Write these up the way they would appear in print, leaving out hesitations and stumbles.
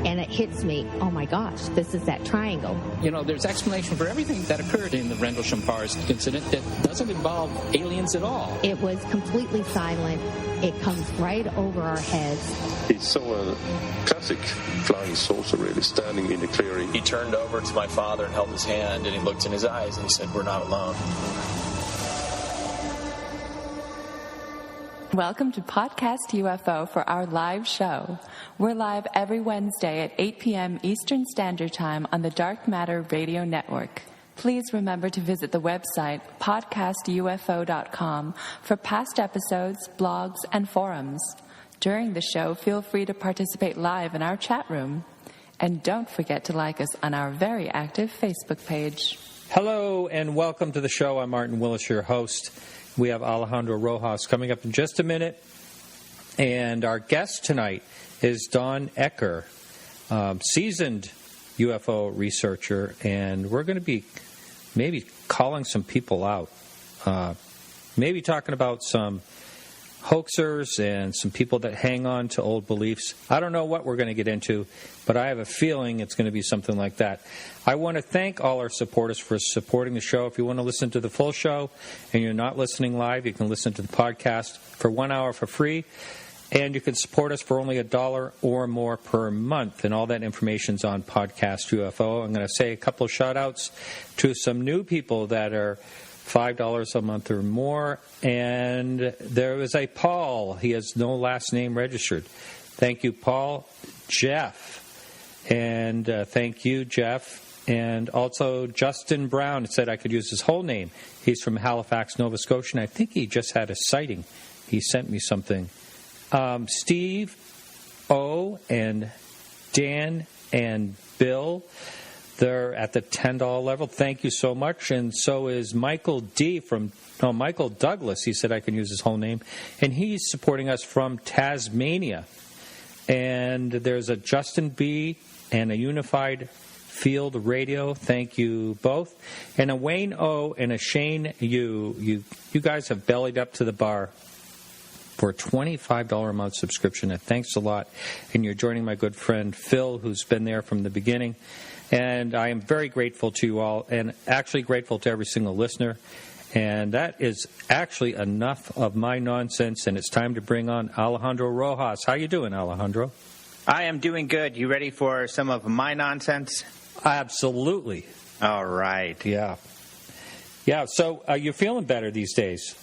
and it hits me, oh my gosh, this is that triangle. You know, there's explanation for everything that occurred in the Rendlesham-Pars incident that doesn't involve aliens at all. It was completely silent. It comes right over our heads. He saw a classic flying saucer really standing in the clearing. He turned over to my father and held his hand, and he looked in his eyes and he said, "We're not alone." Welcome to Podcast UFO for our live show. We're live every Wednesday at 8 p.m. Eastern Standard Time on the Dark Matter Radio Network. Please remember to visit the website podcastufo.com for past episodes, blogs, and forums. During the show, feel free to participate live in our chat room. And don't forget to like us on our very active Facebook page. Hello and welcome to the show. I'm Martin Willis, your host. We have Alejandro Rojas coming up in just a minute. And our guest tonight is Don Ecker, seasoned UFO researcher. And we're going to be maybe calling some people out, maybe talking about some hoaxers and some people that hang on to old beliefs. I don't know what we're going to get into, but I have a feeling it's going to be something like that. I want to thank all our supporters for supporting the show. If you want to listen to the full show and you're not listening live, you can listen to the podcast for 1 hour for free, and you can support us for only $1 or more per month, and all that information's on Podcast UFO. I'm going to say a couple of shout-outs to some new people that are $5 a month or more, and there is a Paul. He has no last name registered. Thank you, Paul. Jeff, and thank you, Jeff. And also Justin Brown said I could use his whole name. He's from Halifax, Nova Scotia, and I think he just had a sighting. He sent me something. Steve O. and Dan and Bill, they're at the $10 level. Thank you so much. And so is Michael D. Michael Douglas. He said I can use his whole name. And he's supporting us from Tasmania. And there's a Justin B. and a Unified Field Radio. Thank you both. And a Wayne O. and a Shane U. You guys have bellied up to the bar for a $25 a month subscription. And thanks a lot. And you're joining my good friend Phil, who's been there from the beginning. And I am very grateful to you all, and actually grateful to every single listener. And that is actually enough of my nonsense, and it's time to bring on Alejandro Rojas. How you doing, Alejandro? I am doing good. You ready for some of my nonsense? Absolutely. All right. Yeah. So you're feeling better these days?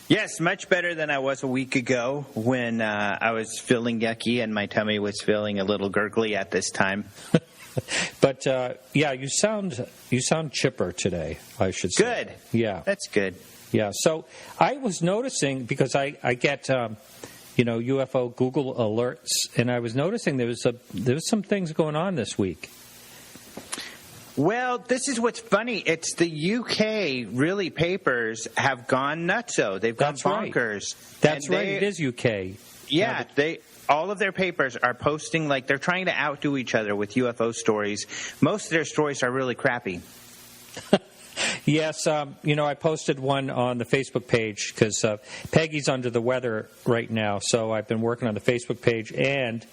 Yes, much better than I was a week ago when I was feeling yucky and my tummy was feeling a little gurgly at this time. But, you sound chipper today, I should say. Good. Yeah. That's good. Yeah. So I was noticing, because I get, UFO Google alerts, and I was noticing there was some things going on this week. Well, this is what's funny. It's the UK, really, papers have gone nutso. They've gone bonkers. Right. That's right. It is UK. Yeah, all of their papers are posting, like, they're trying to outdo each other with UFO stories. Most of their stories are really crappy. Yes, I posted one on the Facebook page because Peggy's under the weather right now, so I've been working on the Facebook page, and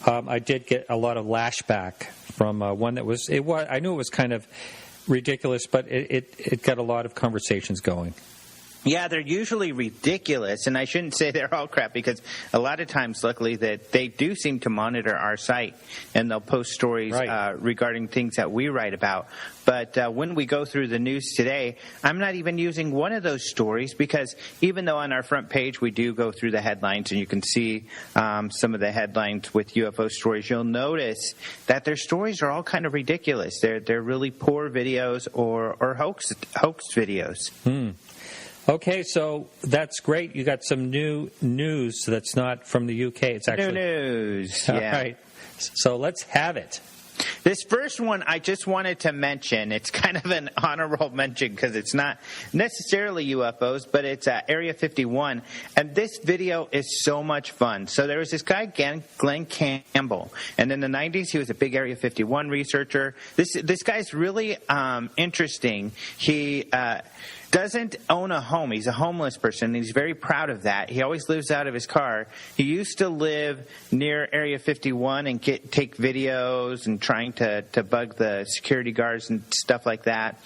I did get a lot of lashback from one that was I knew it was kind of ridiculous, but it got a lot of conversations going. Yeah, they're usually ridiculous, and I shouldn't say they're all crap, because a lot of times, luckily, that they do seem to monitor our site, and they'll post stories regarding things that we write about. But when we go through the news today, I'm not even using one of those stories, because even though on our front page we do go through the headlines, and you can see some of the headlines with UFO stories, you'll notice that their stories are all kind of ridiculous. They're really poor videos or hoax videos. Okay, so that's great. You got some new news that's not from the UK. It's actually new news. Yeah. All right. So let's have it. This first one I just wanted to mention. It's kind of an honorable mention because it's not necessarily UFOs, but it's Area 51. And this video is so much fun. So there was this guy, Glenn Campbell. And in the 90s, he was a big Area 51 researcher. This guy's really interesting. He doesn't own a home. He's a homeless person, and he's very proud of that. He always lives out of his car. He used to live near Area 51 and take videos and trying to bug the security guards and stuff like that.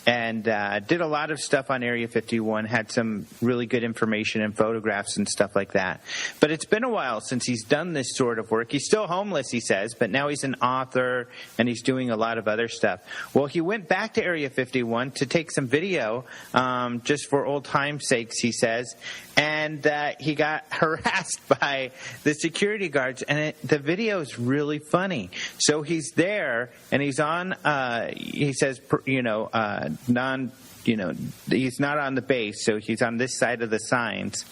And did a lot of stuff on Area 51, had some really good information and photographs and stuff like that. But it's been a while since he's done this sort of work. He's still homeless, he says, but now he's an author and he's doing a lot of other stuff. Well, he went back to Area 51 to take some video, just for old time's sakes, he says. And he got harassed by the security guards, and the video is really funny. So he's there, and he's on. He says, he's not on the base, so he's on this side of the signs.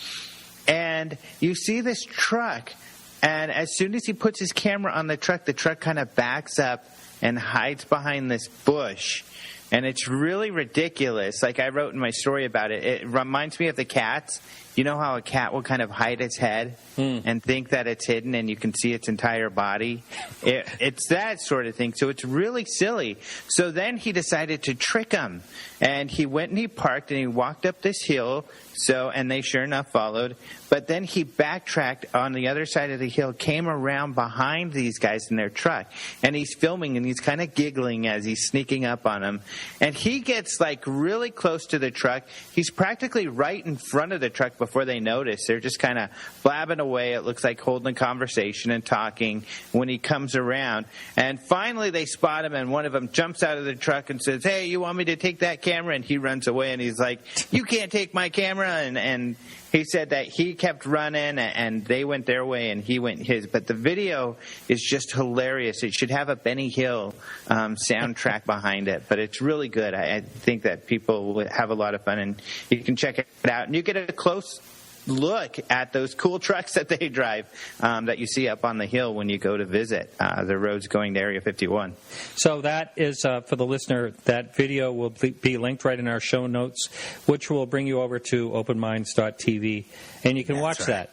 And you see this truck, and as soon as he puts his camera on the truck kind of backs up and hides behind this bush. And it's really ridiculous. Like I wrote in my story about it, it reminds me of the cats. You know how a cat will kind of hide its head and think that it's hidden and you can see its entire body? It's that sort of thing. So it's really silly. So then he decided to trick him. And he went and he parked and he walked up this hill. And they sure enough followed. But then he backtracked on the other side of the hill, came around behind these guys in their truck. And he's filming and he's kind of giggling as he's sneaking up on them. And he gets like really close to the truck. He's practically right in front of the truck before they notice. They're just kind of blabbing away. It looks like holding a conversation and talking when he comes around. And finally they spot him and one of them jumps out of the truck and says, "Hey, you want me to take that camera?" And he runs away and he's like, "You can't take my camera." And he said that he kept running and they went their way and he went his. But the video is just hilarious. It should have a Benny Hill soundtrack behind it. But it's really good. I think that people will have a lot of fun, and you can check it out. And you get a close look at those cool trucks that they drive that you see up on the hill when you go to visit the roads going to Area 51. So that is, for the listener, that video will be linked right in our show notes, which will bring you over to openminds.tv, and you can watch that.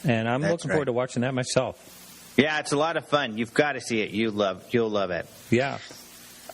And I'm looking forward to watching that myself. Yeah, it's a lot of fun. You've got to see it. You'll love it. Yeah.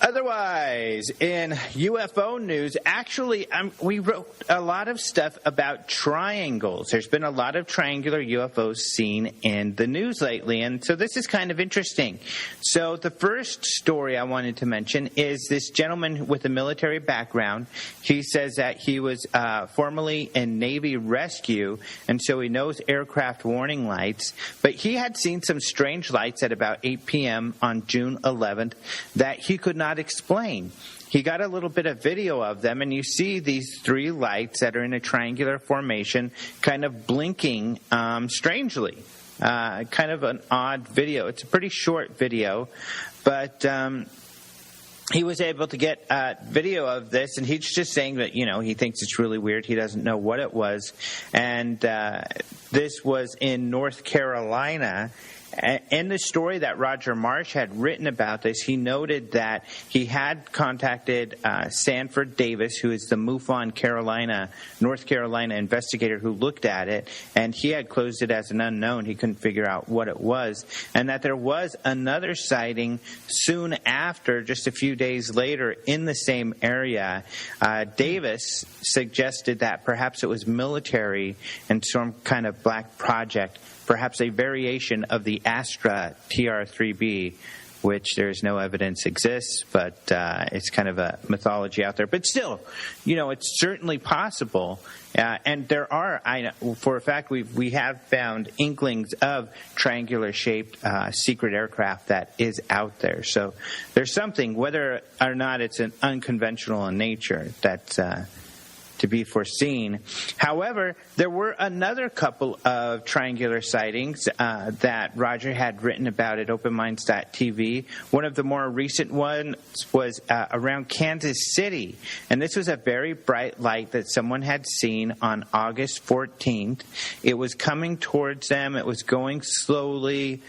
Otherwise, in UFO news, actually, we wrote a lot of stuff about triangles. There's been a lot of triangular UFOs seen in the news lately, and so this is kind of interesting. So the first story I wanted to mention is this gentleman with a military background. He says that he was formerly in Navy rescue, and so he knows aircraft warning lights, but he had seen some strange lights at about 8 p.m. on June 11th that he could not explain. He got a little bit of video of them, and you see these three lights that are in a triangular formation kind of blinking strangely. Kind of an odd video. It's a pretty short video, but he was able to get video of this, and he's just saying that, he thinks it's really weird. He doesn't know what it was. And this was in North Carolina. In the story that Roger Marsh had written about this, he noted that he had contacted Sanford Davis, who is the MUFON North Carolina investigator who looked at it, and he had closed it as an unknown. He couldn't figure out what it was, and that there was another sighting soon after, just a few days later, in the same area. Davis suggested that perhaps it was military and some kind of black project, perhaps a variation of the Astra TR-3B, which there is no evidence exists, but it's kind of a mythology out there. But still, it's certainly possible. And there are, for a fact, we have found inklings of triangular-shaped secret aircraft that is out there. So there's something, whether or not it's an unconventional in nature, that's to be foreseen. However, there were another couple of triangular sightings that Roger had written about at openminds.tv. One of the more recent ones was around Kansas City, and this was a very bright light that someone had seen on August 14th. It was coming towards them. It was going slowly.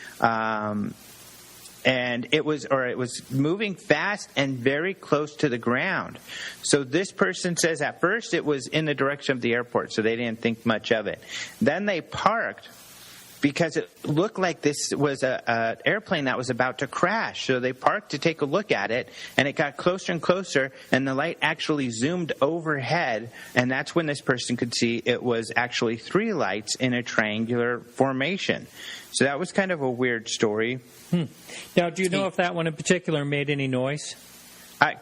And it was moving fast and very close to the ground. So this person says at first it was in the direction of the airport, so they didn't think much of it. Then they parked, because it looked like this was an airplane that was about to crash. So they parked to take a look at it, and it got closer and closer, and the light actually zoomed overhead, and that's when this person could see it was actually 3 lights in a triangular formation. So that was kind of a weird story. Now, do you know if that one in particular made any noise?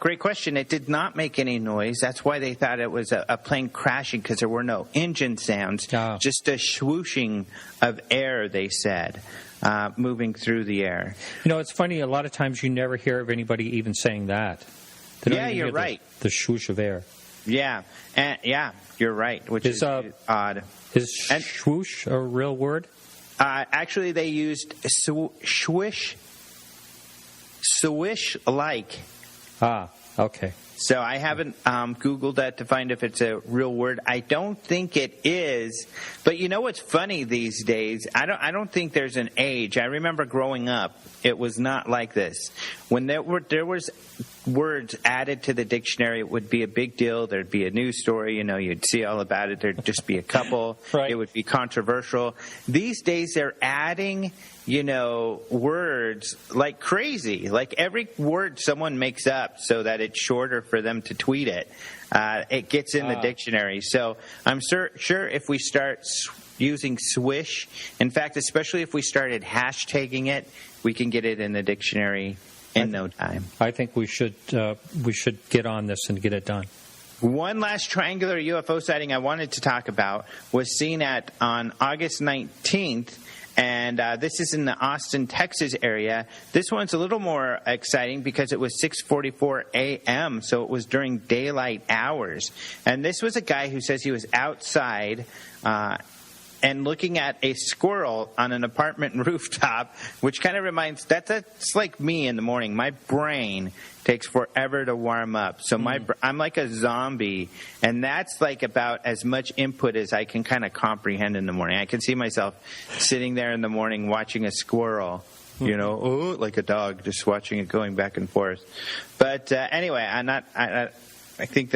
Great question. It did not make any noise. That's why they thought it was a plane crashing, because there were no engine sounds, just a swooshing of air, they said, moving through the air. You know, it's funny. A lot of times you never hear of anybody even saying that. Yeah, you're right. The swoosh of air. Yeah, you're right, which is odd. Is swoosh a real word? Actually, they used swish-like. Okay. So I haven't Googled that to find if it's a real word. I don't think it is. But you know what's funny these days? I don't think there's an age. I remember growing up, it was not like this. When there was words added to the dictionary, it would be a big deal. There'd be a news story. You know, you'd see all about it. There'd just be a couple. Right. It would be controversial. These days, they're adding, words like crazy. Like every word someone makes up so that it's shorter for them to tweet it, it gets in the dictionary. So I'm sure if we start using swish, in fact, especially if we started hashtagging it, we can get it in the dictionary in no time. I think we should get on this and get it done. One last triangular UFO sighting I wanted to talk about was seen on August 19th. And this is in the Austin, Texas area. This one's a little more exciting because it was 6:44 a.m., so it was during daylight hours. And this was a guy who says he was outside and looking at a squirrel on an apartment rooftop, which kind of reminds, that's like me in the morning. My brain takes forever to warm up. So I'm like a zombie, and that's like about as much input as I can kind of comprehend in the morning. I can see myself sitting there in the morning watching a squirrel, like a dog, just watching it going back and forth. But anyway, I think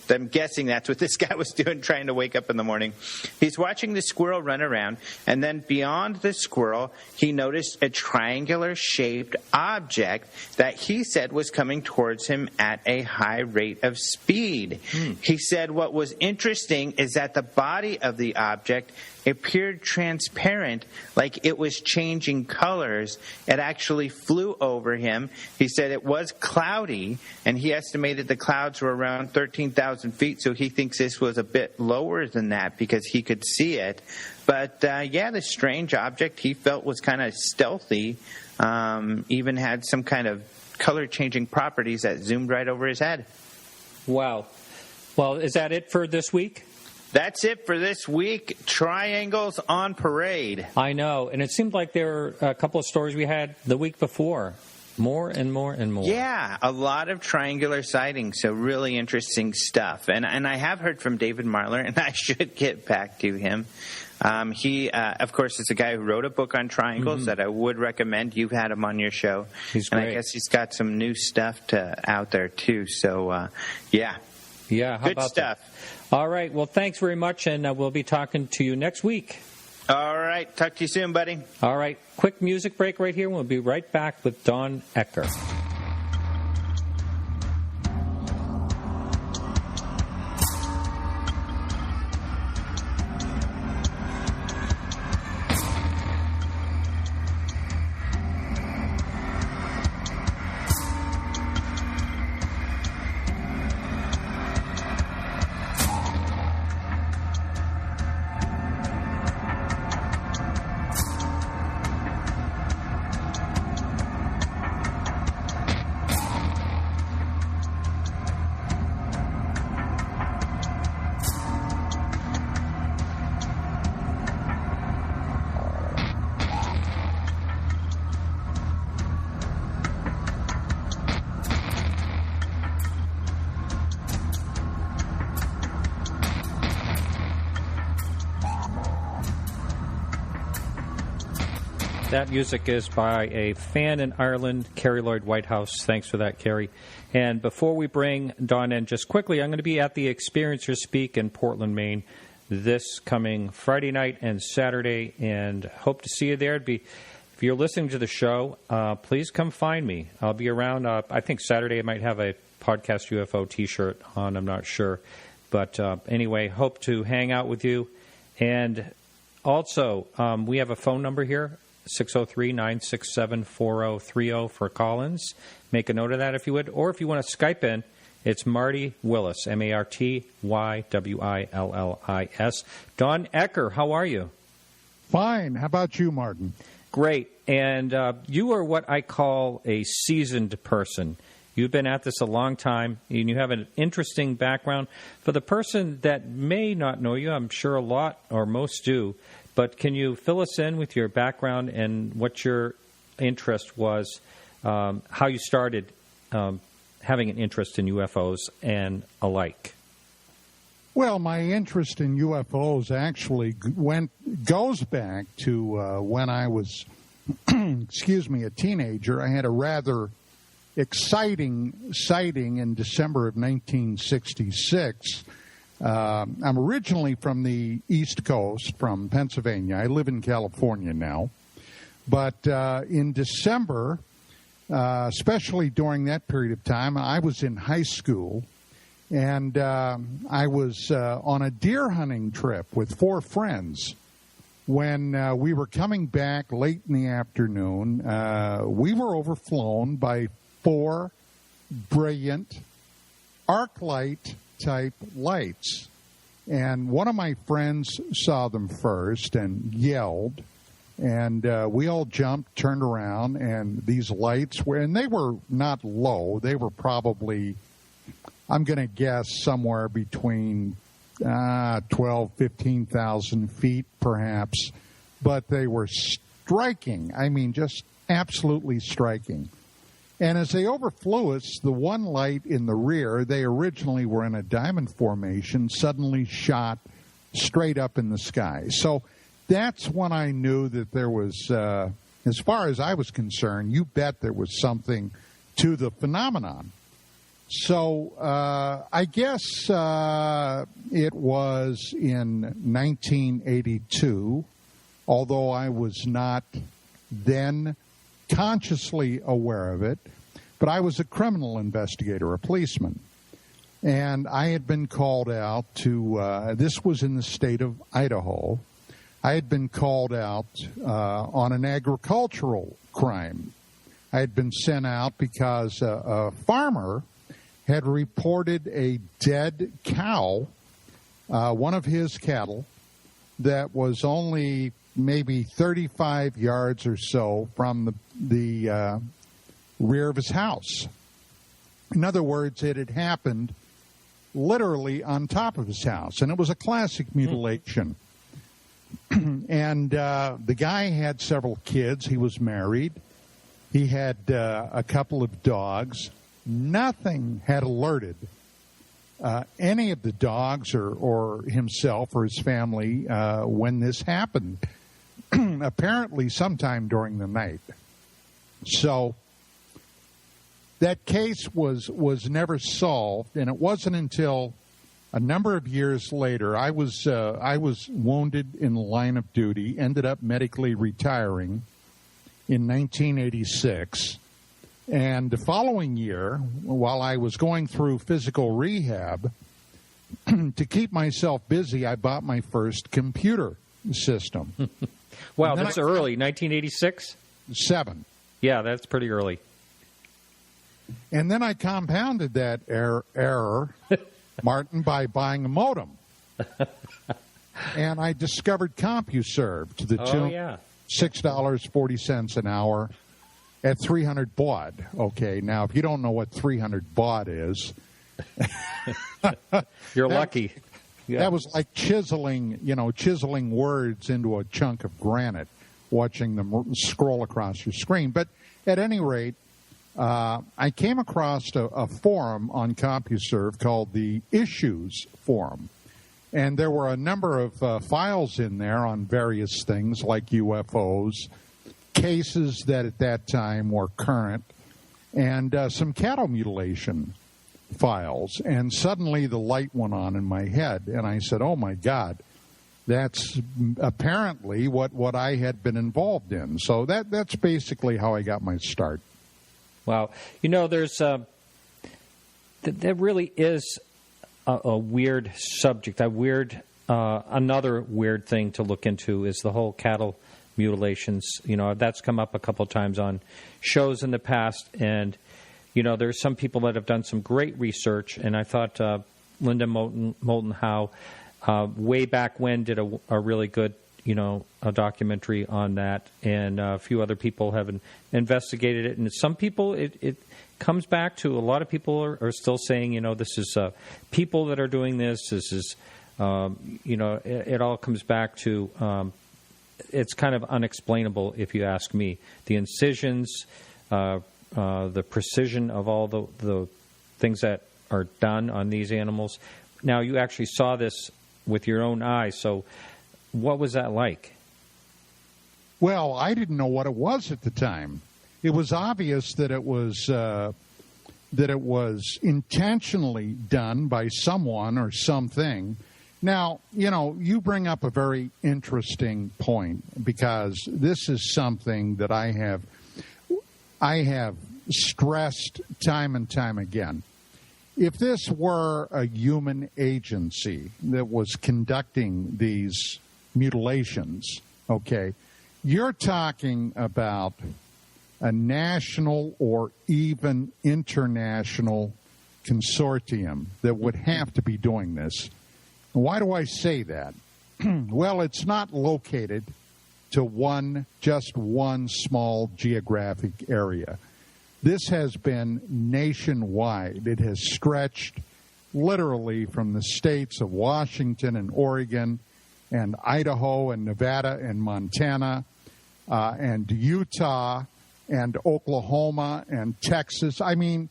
I'm guessing that's what this guy was doing, trying to wake up in the morning. He's watching the squirrel run around, and then beyond the squirrel, he noticed a triangular-shaped object that he said was coming towards him at a high rate of speed. He said what was interesting is that the body of the object appeared transparent, like it was changing colors. It actually flew over him. He said it was cloudy, and he estimated the clouds were around 13,000 feet, so he thinks this was a bit lower than that because he could see it. But, the strange object he felt was kind of stealthy, even had some kind of color-changing properties that zoomed right over his head. Wow. Well, is that it for this week? That's it for this week. Triangles on parade. I know. And it seemed like there were a couple of stories we had the week before. More and more and more. Yeah, a lot of triangular sightings. So really interesting stuff. And I have heard from David Marler, and I should get back to him. He, of course, is a guy who wrote a book on triangles that I would recommend. You've had him on your show. He's great. And I guess he's got some new stuff out there, too. So, Yeah, how good about stuff. That? All right. Well, thanks very much, and we'll be talking to you next week. All right. Talk to you soon, buddy. All right. Quick music break right here. We'll be right back with Don Ecker. That music is by a fan in Ireland, Carrie Lloyd Whitehouse. Thanks for that, Carrie. And before we bring Don in, just quickly, I'm going to be at the Experiencer Speak in Portland, Maine, this coming Friday night and Saturday, and hope to see you there. If you're listening to the show, please come find me. I'll be around. I think Saturday I might have a Podcast UFO T-shirt on. I'm not sure. But anyway, hope to hang out with you. And also, we have a phone number here, 603-967-4030 for call-ins. Make a note of that if you would. Or if you want to Skype in, it's Marty Willis, MartyWillis. Don Ecker, how are you? Fine. How about you, Martin? Great. And you are what I call a seasoned person. You've been at this a long time, and you have an interesting background. For the person that may not know you, I'm sure a lot or most do, but can you fill us in with your background and what your interest was, how you started having an interest in UFOs and alike? Well, my interest in UFOs actually goes back to when I was, a teenager. I had a rather exciting sighting in December of 1966. I'm originally from the East Coast, from Pennsylvania. I live in California now. But in December, especially during that period of time, I was in high school, and I was on a deer hunting trip with 4 friends. When we were coming back late in the afternoon, we were overflown by 4 brilliant arc light type lights. And one of my friends saw them first and yelled, and we all jumped, turned around, and these lights were, and they were not low, they were probably, I'm going to guess, somewhere between 15,000 feet perhaps, but they were striking. I mean, just absolutely striking. And as they overflew us, the one light in the rear, they originally were in a diamond formation, suddenly shot straight up in the sky. So that's when I knew that there was, as far as I was concerned, you bet there was something to the phenomenon. So I guess it was in 1982, although I was not then consciously aware of it, but I was a criminal investigator, a policeman. And I had been called out to, this was in the state of Idaho, I had been called out on an agricultural crime. I had been sent out because a farmer had reported a dead cow, one of his cattle, that was only maybe 35 yards or so from the rear of his house. In other words, it had happened literally on top of his house, and it was a classic mutilation. And the guy had several kids. He was married. He had a couple of dogs. Nothing had alerted any of the dogs or himself or his family when this happened, apparently sometime during the night. So that case was never solved, and it wasn't until a number of years later, I was wounded in the line of duty, ended up medically retiring in 1986. And the following year, while I was going through physical rehab, to keep myself busy, I bought my first computer system. Wow, that's early, 1986? 7. Yeah, that's pretty early. And then I compounded that error, Martin, by buying a modem. And I discovered CompuServe to the tune of $6.40 an hour at 300 baud. Okay, now if you don't know what 300 baud is, you're lucky. Yeah. That was like chiseling words into a chunk of granite, watching them scroll across your screen. But at any rate, I came across a forum on CompuServe called the Issues Forum. And there were a number of files in there on various things like UFOs, cases that at that time were current, and some cattle mutilation files. And suddenly the light went on in my head, and I said, oh, my God, That's apparently what I had been involved in. So that's basically how I got my start. Wow. There's there really is a weird subject. Another weird thing to look into is the whole cattle mutilations. That's come up a couple times on shows in the past, and there's some people that have done some great research, and I thought Linda Moulton Howe way back when did a really good a documentary on that, and a few other people have investigated it. And some people, it comes back to, a lot of people are still saying, this is people that are doing this. This is, it all comes back to, it's kind of unexplainable if you ask me. The incisions, the precision of all the things that are done on these animals. Now, you actually saw this with your own eyes, so what was that like? Well, I didn't know what it was at the time. It was obvious that it was intentionally done by someone or something. Now, you bring up a very interesting point, because this is something that I have stressed time and time again. If this were a human agency that was conducting these mutilations, okay, you're talking about a national or even international consortium that would have to be doing this. Why do I say that? Well, it's not located to just one small geographic area. This has been nationwide. It has stretched literally from the states of Washington and Oregon and Idaho and Nevada and Montana and Utah and Oklahoma and Texas. I mean,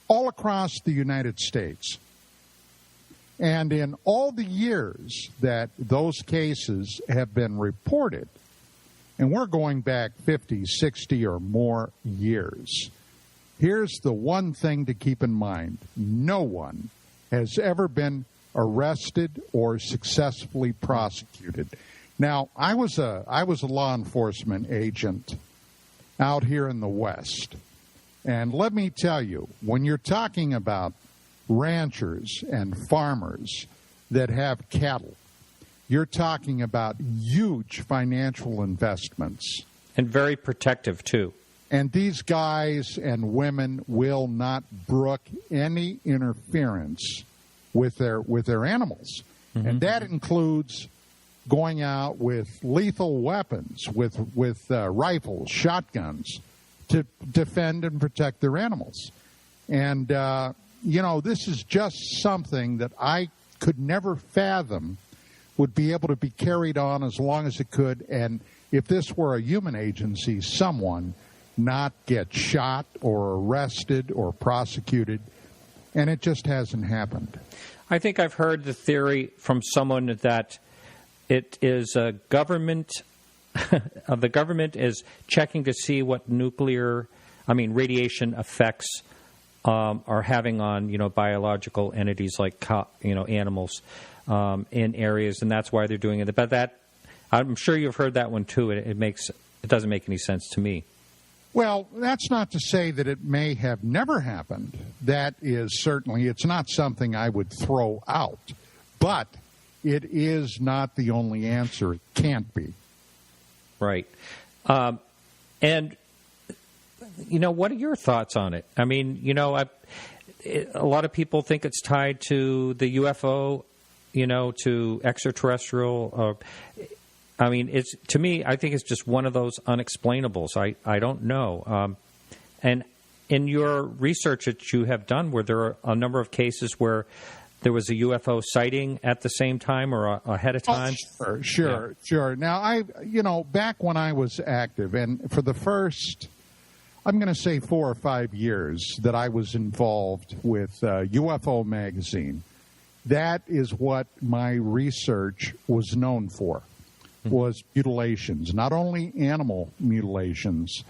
all across the United States. And in all the years that those cases have been reported, and we're going back 50, 60 or more years, here's the one thing to keep in mind. No one has ever been arrested or successfully prosecuted. Now, I was a law enforcement agent out here in the West. And let me tell you, when you're talking about ranchers and farmers that have cattle, you're talking about huge financial investments. And very protective, too. And these guys and women will not brook any interference with their animals. Mm-hmm. And that includes going out with lethal weapons, with rifles, shotguns, to defend and protect their animals. And, this is just something that I could never fathom would be able to be carried on as long as it could. And if this were a human agency, someone not get shot or arrested or prosecuted, and it just hasn't happened. I think I've heard the theory from someone that it is a government, the government is checking to see what radiation effects are having on, biological entities like, animals in areas, and that's why they're doing it. But that, I'm sure you've heard that one too. It doesn't make any sense to me. Well, that's not to say that it may have never happened. That is certainly, it's not something I would throw out. But it is not the only answer. It can't be. Right. And, what are your thoughts on it? I mean, a lot of people think it's tied to the UFO, to extraterrestrial. To me, I think it's just one of those unexplainables. I don't know. And in your research that you have done, were there a number of cases where there was a UFO sighting at the same time or ahead of time? Oh, sure. Now, back when I was active, and for the first, I'm going to say 4 or 5 years that I was involved with UFO Magazine, that is what my research was known for. Was mutilations, not only animal mutilations,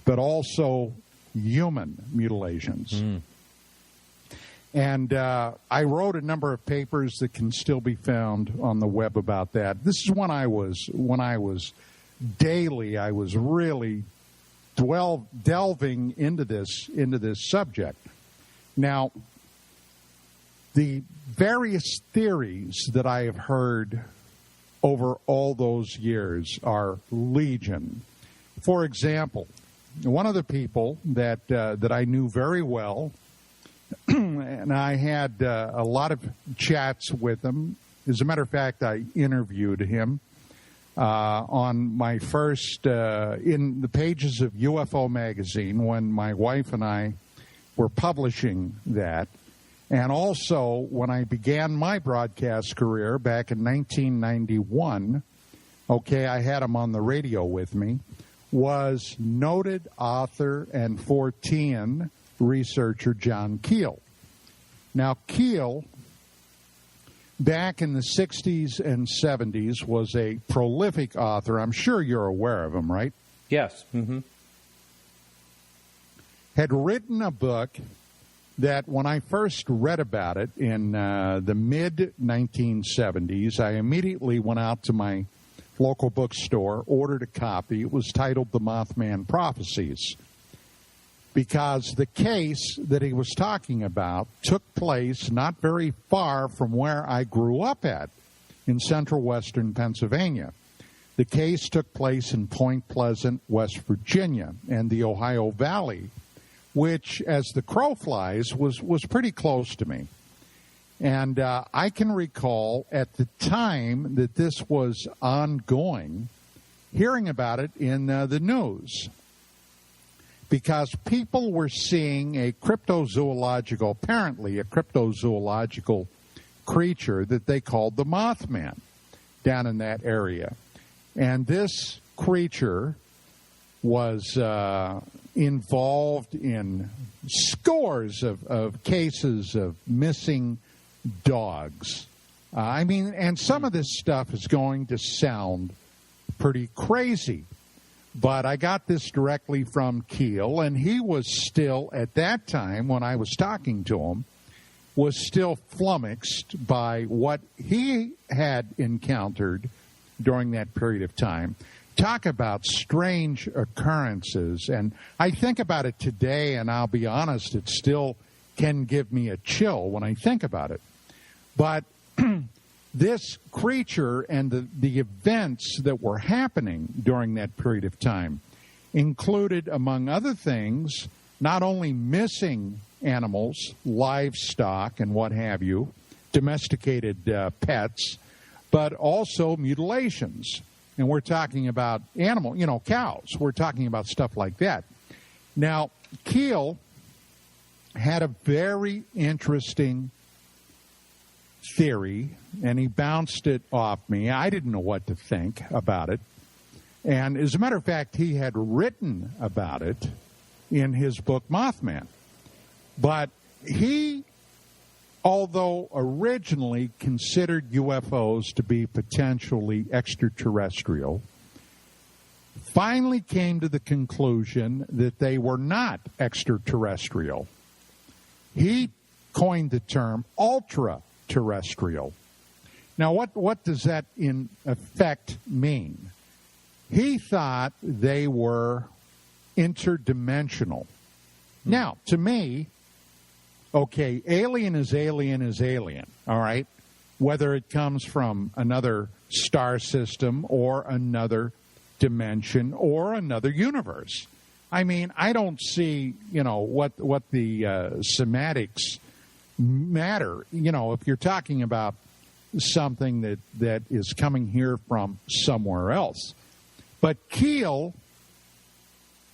but also human mutilations. And I wrote a number of papers that can still be found on the web about that. This is when I was daily. I was really delving into this subject. Now, the various theories that I have heard over all those years are legion. For example, one of the people that I knew very well, and I had a lot of chats with him. As a matter of fact, I interviewed him on my first, in the pages of UFO magazine when my wife and I were publishing that. And also when I began my broadcast career back in 1991, I had him on the radio with me, was noted author and Fortean researcher John Keel. Now, Keel, back in the 60s and 70s, was a prolific author. I'm sure you're aware of him, right? Yes. Mm-hmm. Had written a book that when I first read about it in the mid-1970s, I immediately went out to my local bookstore, ordered a copy. It was titled The Mothman Prophecies, because the case that he was talking about took place not very far from where I grew up at, in central western Pennsylvania. The case took place in Point Pleasant, West Virginia, and the Ohio Valley, which, as the crow flies, was pretty close to me. And I can recall at the time that this was ongoing, hearing about it in the news, because people were seeing apparently a cryptozoological creature that they called the Mothman down in that area. And this creature was involved in scores of cases of missing dogs. And some of this stuff is going to sound pretty crazy. But I got this directly from Keel, and he was still, at that time, when I was talking to him, was still flummoxed by what he had encountered during that period of time. Talk about strange occurrences. And I think about it today, and I'll be honest, it still can give me a chill when I think about it. But this creature and the events that were happening during that period of time included, among other things, not only missing animals, livestock, and what have you, domesticated pets, but also mutilations. And we're talking about cows. We're talking about stuff like that. Now, Keel had a very interesting theory, and he bounced it off me. I didn't know what to think about it. And as a matter of fact, he had written about it in his book Mothman. But he, although originally considered UFOs to be potentially extraterrestrial, finally came to the conclusion that they were not extraterrestrial. He coined the term ultraterrestrial. Now, what does that in effect mean? He thought they were interdimensional. Now, to me, okay, alien is alien is alien, all right? Whether it comes from another star system or another dimension or another universe. I mean, I don't see, what the semantics matter. If you're talking about something that is coming here from somewhere else. But Keel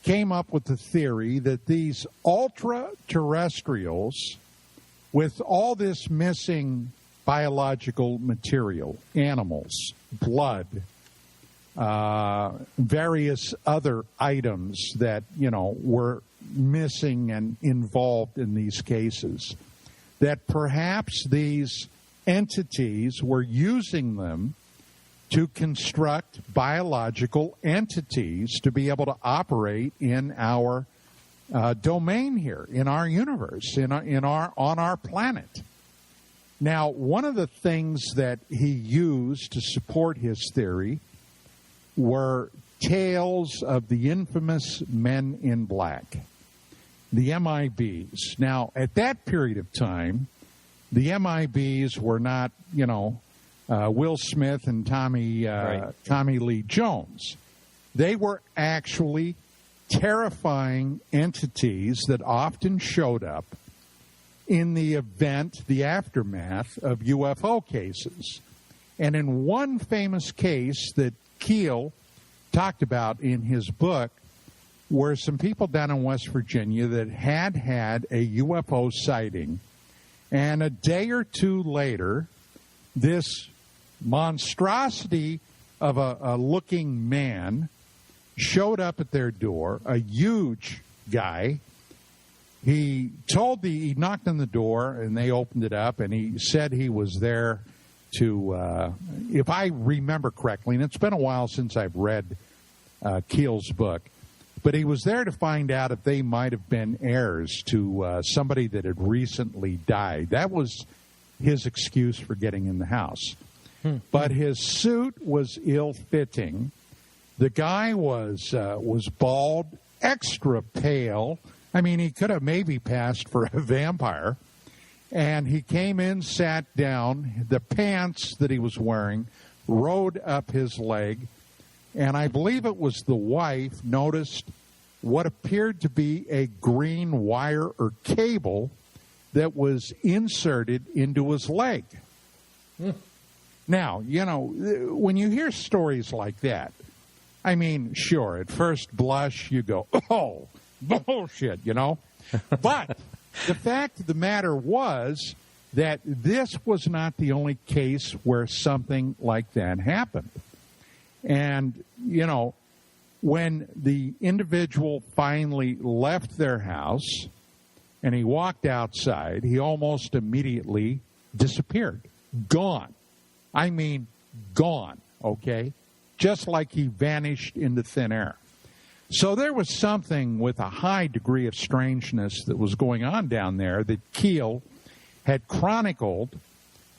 came up with the theory that these ultra-terrestrials, with all this missing biological material, animals, blood, various other items that, were missing and involved in these cases, that perhaps these entities were using them to construct biological entities to be able to operate in our domain here in our universe, on our planet. Now, one of the things that he used to support his theory were tales of the infamous Men in Black, the MIBs. Now, at that period of time, the MIBs were not, Will Smith and Tommy Lee Jones. They were actually terrifying entities that often showed up in the aftermath of UFO cases. And in one famous case that Keel talked about in his book were some people down in West Virginia that had a UFO sighting. And a day or two later, this monstrosity of a looking man showed up at their door, a huge guy. He knocked on the door, and they opened it up, and he said he was there to, if I remember correctly, and it's been a while since I've read Keel's book, but he was there to find out if they might have been heirs to somebody that had recently died. That was his excuse for getting in the house. But his suit was ill-fitting. The guy was bald, extra pale. I mean, he could have maybe passed for a vampire. And he came in, sat down. The pants that he was wearing rode up his leg. And I believe it was the wife noticed what appeared to be a green wire or cable that was inserted into his leg. Now, when you hear stories like that, I mean, sure, at first blush, you go, oh, bullshit, But the fact of the matter was that this was not the only case where something like that happened. And, when the individual finally left their house and he walked outside, he almost immediately disappeared. Gone. I mean, gone, okay? Just like he vanished into thin air. So there was something with a high degree of strangeness that was going on down there that Keel had chronicled.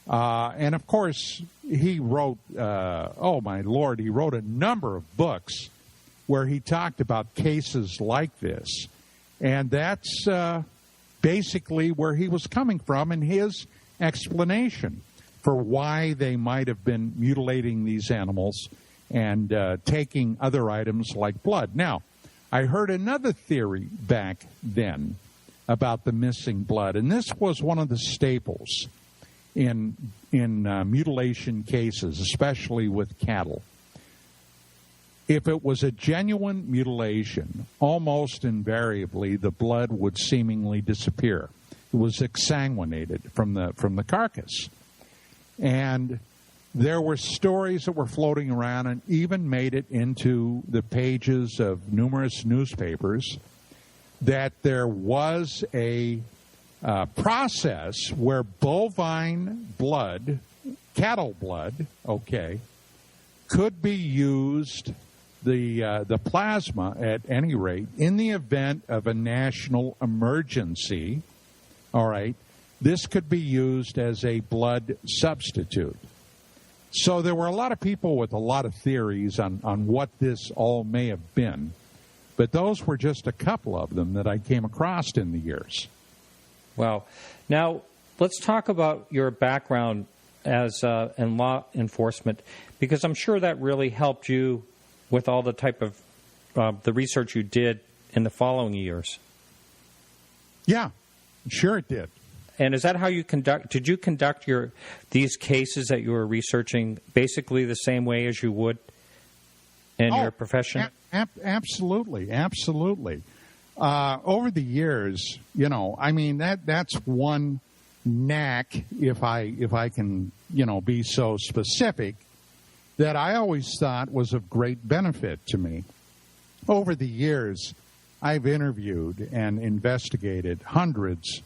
And, of course, he wrote, he wrote a number of books where he talked about cases like this. And that's basically where he was coming from in his explanation for why they might have been mutilating these animals and taking other items like blood. Now, I heard another theory back then about the missing blood, and this was one of the staples in mutilation cases, especially with cattle. If it was a genuine mutilation, almost invariably the blood would seemingly disappear. It was exsanguinated from the carcass. And there were stories that were floating around and even made it into the pages of numerous newspapers that there was a process where bovine blood, cattle blood, could be used, the plasma at any rate, in the event of a national emergency, this could be used as a blood substitute. So there were a lot of people with a lot of theories on what this all may have been, but those were just a couple of them that I came across in the years. Well, now let's talk about your background as in law enforcement, because I'm sure that really helped you with all the type of the research you did in the following years. Yeah, sure it did. And is that how you did you conduct these cases that you were researching basically the same way as you would in your profession? Absolutely. Over the years, that's one knack, if I can, be so specific, that I always thought was of great benefit to me. Over the years, I've interviewed and investigated hundreds,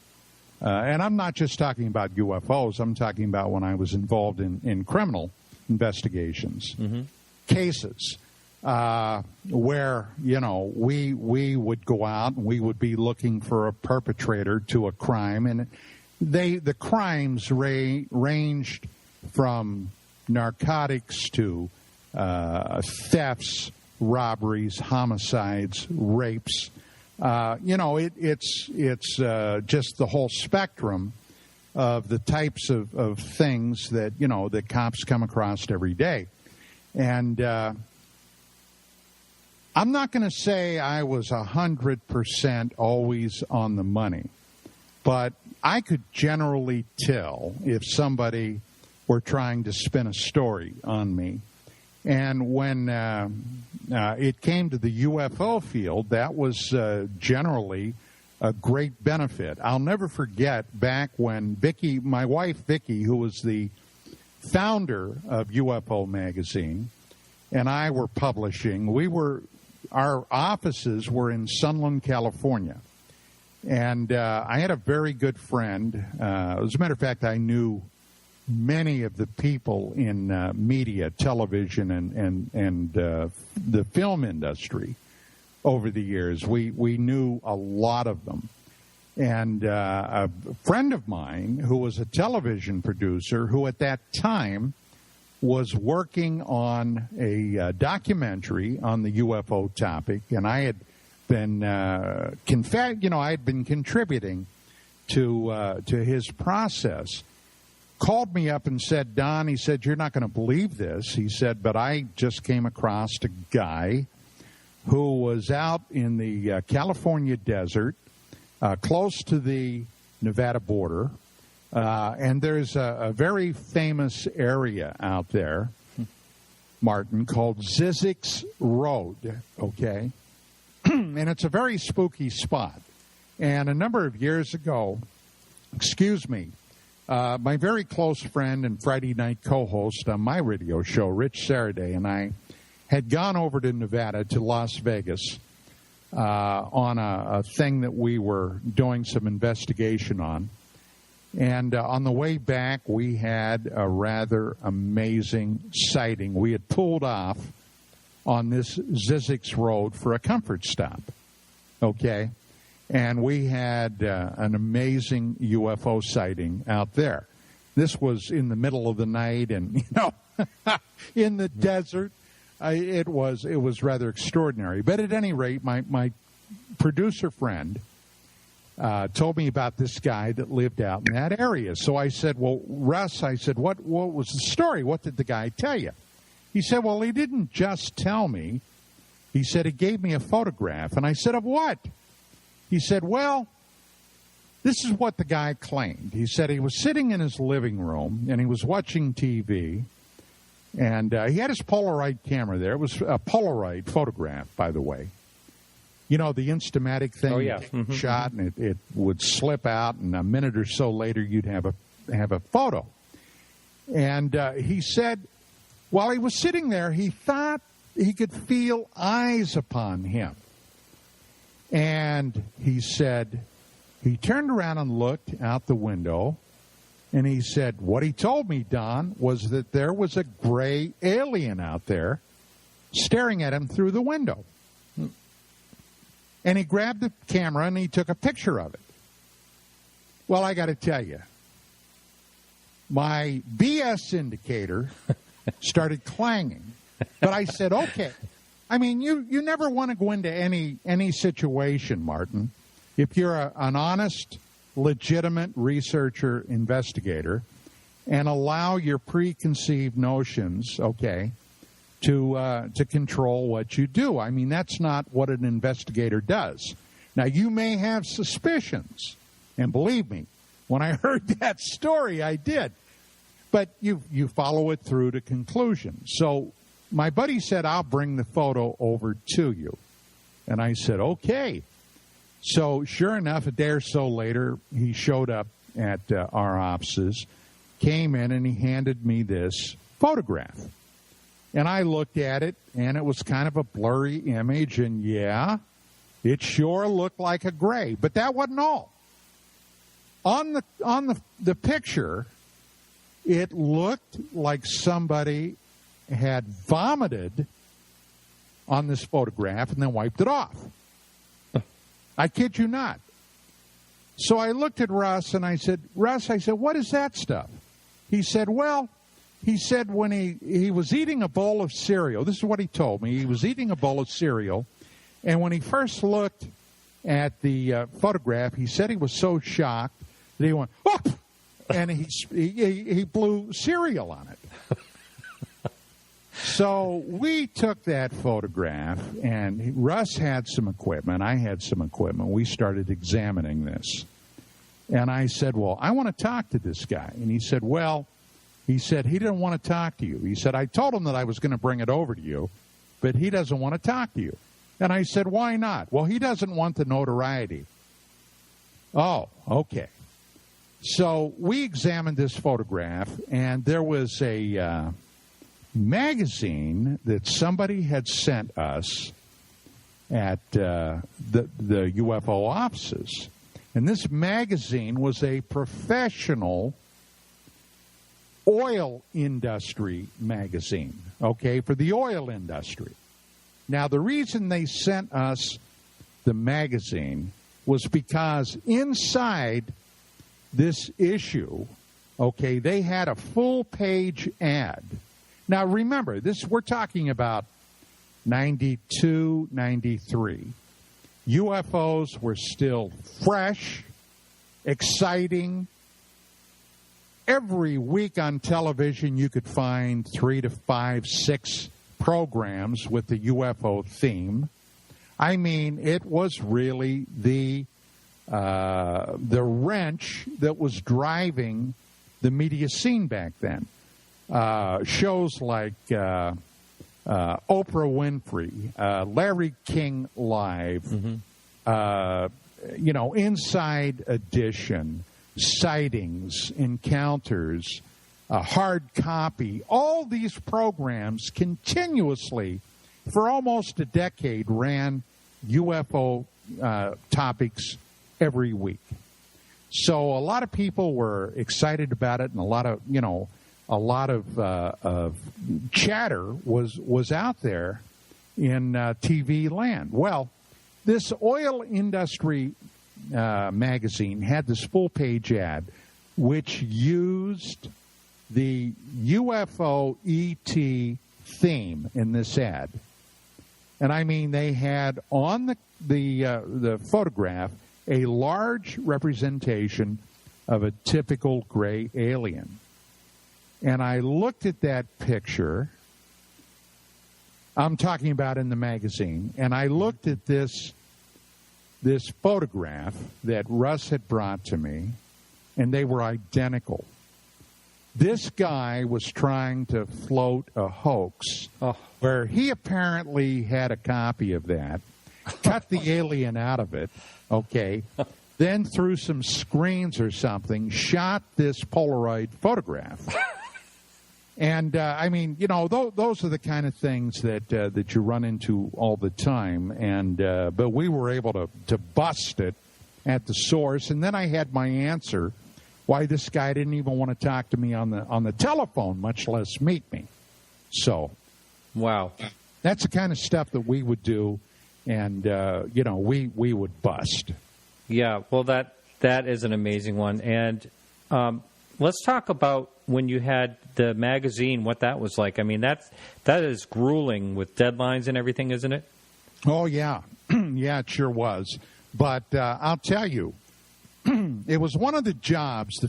and I'm not just talking about UFOs, I'm talking about when I was involved in criminal investigations, cases where, we would go out and we would be looking for a perpetrator to a crime. And the crimes ranged from narcotics to thefts, robberies, homicides, rapes. It's just the whole spectrum of the types of things that, that cops come across every day. And I'm not going to say I was 100% always on the money, but I could generally tell if somebody were trying to spin a story on me. And when it came to the UFO field, that was generally a great benefit. I'll never forget back when my wife Vicki, who was the founder of UFO Magazine, and I were publishing, our offices were in Sunland, California. And I had a very good friend. As a matter of fact, I knew many of the people in media, television, and the film industry over the years. We knew a lot of them. And a friend of mine who was a television producer who at that time was working on a documentary on the UFO topic, and I had been I had been contributing to his process. Called me up and said, Don, he said, you're not going to believe this. He said, but I just came across a guy who was out in the California desert, close to the Nevada border. And there's a very famous area out there, Martin, called Zizek's Road, okay? And it's a very spooky spot. And a number of years ago, my very close friend and Friday night co-host on my radio show, Rich Saraday, and I had gone over to Nevada, to Las Vegas, on a thing that we were doing some investigation on. And on the way back, we had a rather amazing sighting. We had pulled off on this Zizek's Road for a comfort stop, okay? And we had an amazing UFO sighting out there. This was in the middle of the night and, in the desert. It was rather extraordinary. But at any rate, my producer friend told me about this guy that lived out in that area. So I said, well, Russ, what was the story? What did the guy tell you? He said, well, he didn't just tell me. He said he gave me a photograph. And I said, of what? He said, well, this is what the guy claimed. He said he was sitting in his living room and he was watching TV. And he had his Polaroid camera there. It was a Polaroid photograph, by the way. The Instamatic thing. Oh, yeah. Mm-hmm. Shot, and it would slip out, and a minute or so later you'd have a photo. And he said, while he was sitting there, he thought he could feel eyes upon him. And he said, he turned around and looked out the window, and he said, what he told me, Don, was that there was a gray alien out there staring at him through the window. And he grabbed the camera and he took a picture of it. Well, I got to tell you, my BS indicator started clanging. But I said, okay. I mean, you never want to go into any situation, Martin. If you're an honest, legitimate researcher, investigator, and allow your preconceived notions, okay, to control what you do. I mean, that's not what an investigator does. Now, you may have suspicions, and believe me, when I heard that story, I did. But you follow it through to conclusion. So my buddy said, I'll bring the photo over to you. And I said, okay. So sure enough, a day or so later, he showed up at our offices, came in, and he handed me this photograph. And I looked at it, and it was kind of a blurry image, and yeah, it sure looked like a gray. But that wasn't all. On the picture, it looked like somebody had vomited on this photograph and then wiped it off. I kid you not. So I looked at Russ and I said, Russ, what is that stuff? He said, when he was eating a bowl of cereal, this is what he told me. He was eating a bowl of cereal, and when he first looked at the photograph, he said he was so shocked that he went, oh! And he blew cereal on it. So we took that photograph, and Russ had some equipment. I had some equipment. We started examining this. And I said, well, I want to talk to this guy. And he said, he didn't want to talk to you. He said, I told him that I was going to bring it over to you, but he doesn't want to talk to you. And I said, why not? Well, he doesn't want the notoriety. Oh, okay. So we examined this photograph, and there was a magazine that somebody had sent us at the UFO offices. And this magazine was a professional oil industry magazine, okay, for the oil industry. Now, the reason they sent us the magazine was because inside this issue, okay, they had a full-page ad. Now, remember, we're talking about 92, 93. UFOs were still fresh, exciting. Every week on television, you could find 3 to 5, 6 programs with the UFO theme. I mean, it was really the wrench that was driving the media scene back then. Shows like Oprah Winfrey, Larry King Live, Inside Edition, Sightings, Encounters, Hard Copy. All these programs continuously, for almost a decade, ran UFO topics every week. So a lot of people were excited about it, and a lot of chatter was out there in TV land. Well, this oil industry magazine had this full-page ad which used the UFO ET theme in this ad. And I mean, they had on the photograph a large representation of a typical gray alien. And I looked at that picture I'm talking about in the magazine, and I looked at this photograph that Russ had brought to me, and they were identical. This guy was trying to float a hoax where he apparently had a copy of that, cut the alien out of it, okay, then through some screens or something, shot this Polaroid photograph. And, I mean, those are the kind of things that you run into all the time. And but we were able to bust it at the source. And then I had my answer why this guy didn't even want to talk to me on the telephone, much less meet me. So, wow, that's the kind of stuff that we would do, and we would bust. Yeah, well, that is an amazing one. And let's talk about when you had the magazine, what that was like. I mean, that is grueling with deadlines and everything, isn't it? Oh, yeah. Yeah, it sure was. But I'll tell you, it was one of the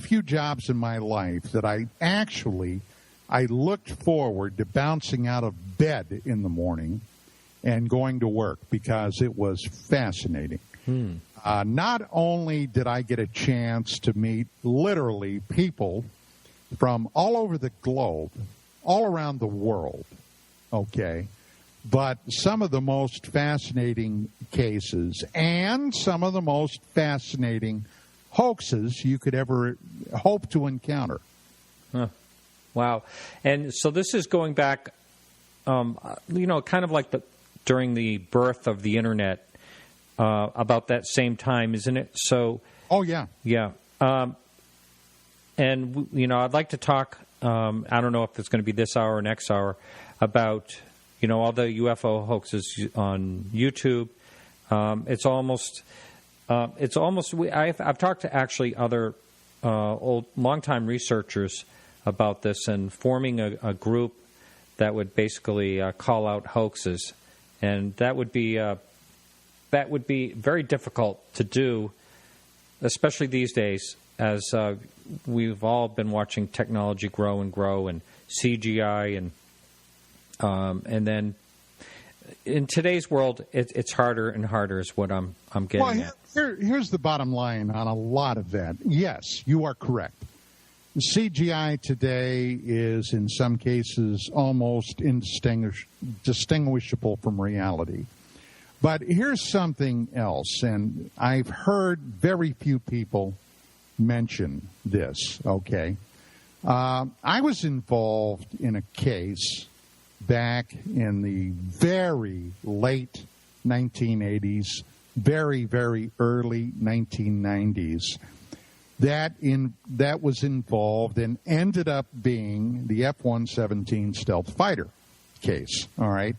few jobs in my life that I looked forward to bouncing out of bed in the morning and going to work because it was fascinating. Not only did I get a chance to meet literally people from all over the globe, all around the world, okay, but some of the most fascinating cases and some of the most fascinating hoaxes you could ever hope to encounter. Huh. Wow. And so this is going back, kind of like during the birth of the Internet, about that same time, isn't it? So. Oh, yeah. Yeah. And, I'd like to talk, I don't know if it's going to be this hour or next hour, about all the UFO hoaxes on YouTube. I've talked to actually other longtime researchers about this and forming a group that would basically call out hoaxes, and that would be very difficult to do, especially these days, as we've all been watching technology grow and grow, and CGI, and then in today's world, it's harder and harder, is what I'm getting at. Here's the bottom line on a lot of that. Yes, you are correct. CGI today is, in some cases, almost indistinguishable from reality. But here's something else, and I've heard very few people mention this, okay? I was involved in a case back in the very late 1980s, very, very early 1990s, that was involved and ended up being the F-117 stealth fighter case, all right?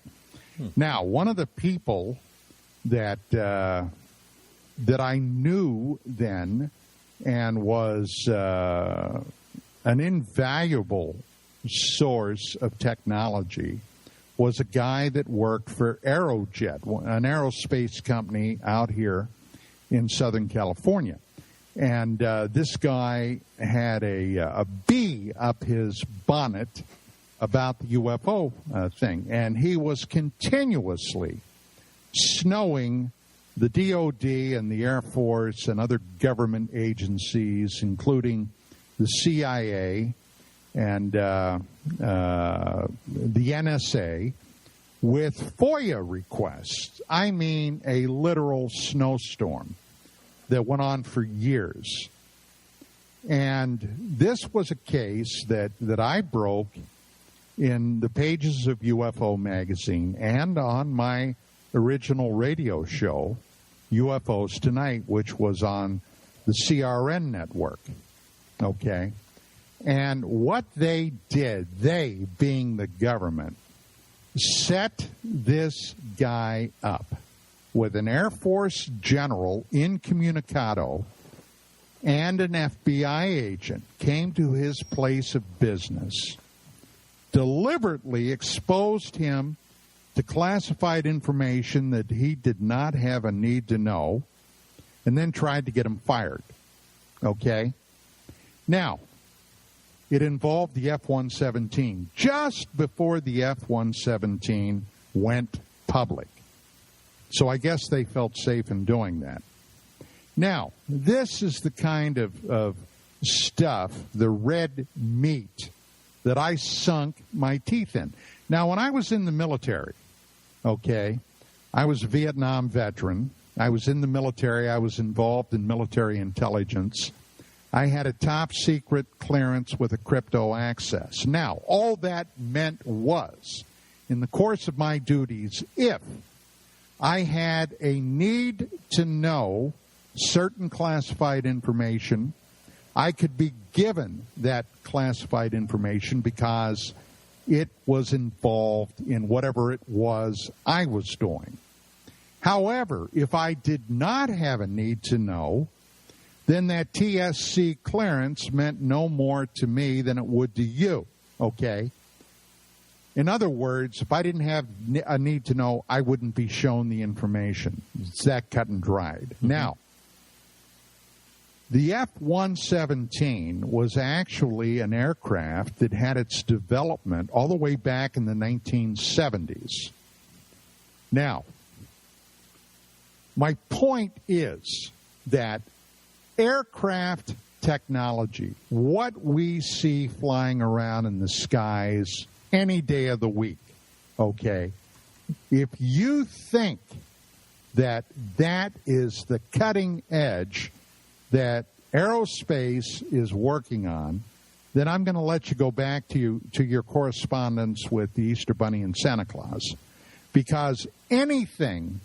Now, one of the people that I knew then and was an invaluable source of technology was a guy that worked for Aerojet, an aerospace company out here in Southern California. And this guy had a bee up his bonnet about the UFO thing. And he was continuously snowing the DOD and the Air Force and other government agencies, including the CIA and the NSA, with FOIA requests. I mean, a literal snowstorm that went on for years. And this was a case that I broke in the pages of UFO Magazine and on my original radio show, UFOs Tonight, which was on the CRN network. Okay? And what they did, they being the government, set this guy up with an Air Force general incommunicado and an FBI agent came to his place of business, deliberately exposed him to classified information that he did not have a need to know, and then tried to get him fired. Okay? Now, it involved the F-117 just before the F-117 went public. So I guess they felt safe in doing that. Now, this is the kind of stuff, the red meat, that I sunk my teeth in. Now, when I was in the military, okay, I was a Vietnam veteran. I was in the military. I was involved in military intelligence. I had a top secret clearance with a crypto access. Now, all that meant was, in the course of my duties, if I had a need to know certain classified information, I could be given that classified information because it was involved in whatever it was I was doing. However, if I did not have a need to know, then that TSC clearance meant no more to me than it would to you, okay? In other words, if I didn't have a need to know, I wouldn't be shown the information. It's that cut and dried. Mm-hmm. Now, the F-117 was actually an aircraft that had its development all the way back in the 1970s. Now, my point is that aircraft technology, what we see flying around in the skies any day of the week, okay, if you think that that is the cutting edge that aerospace is working on, then I'm going to let you go back to your correspondence with the Easter Bunny and Santa Claus, because anything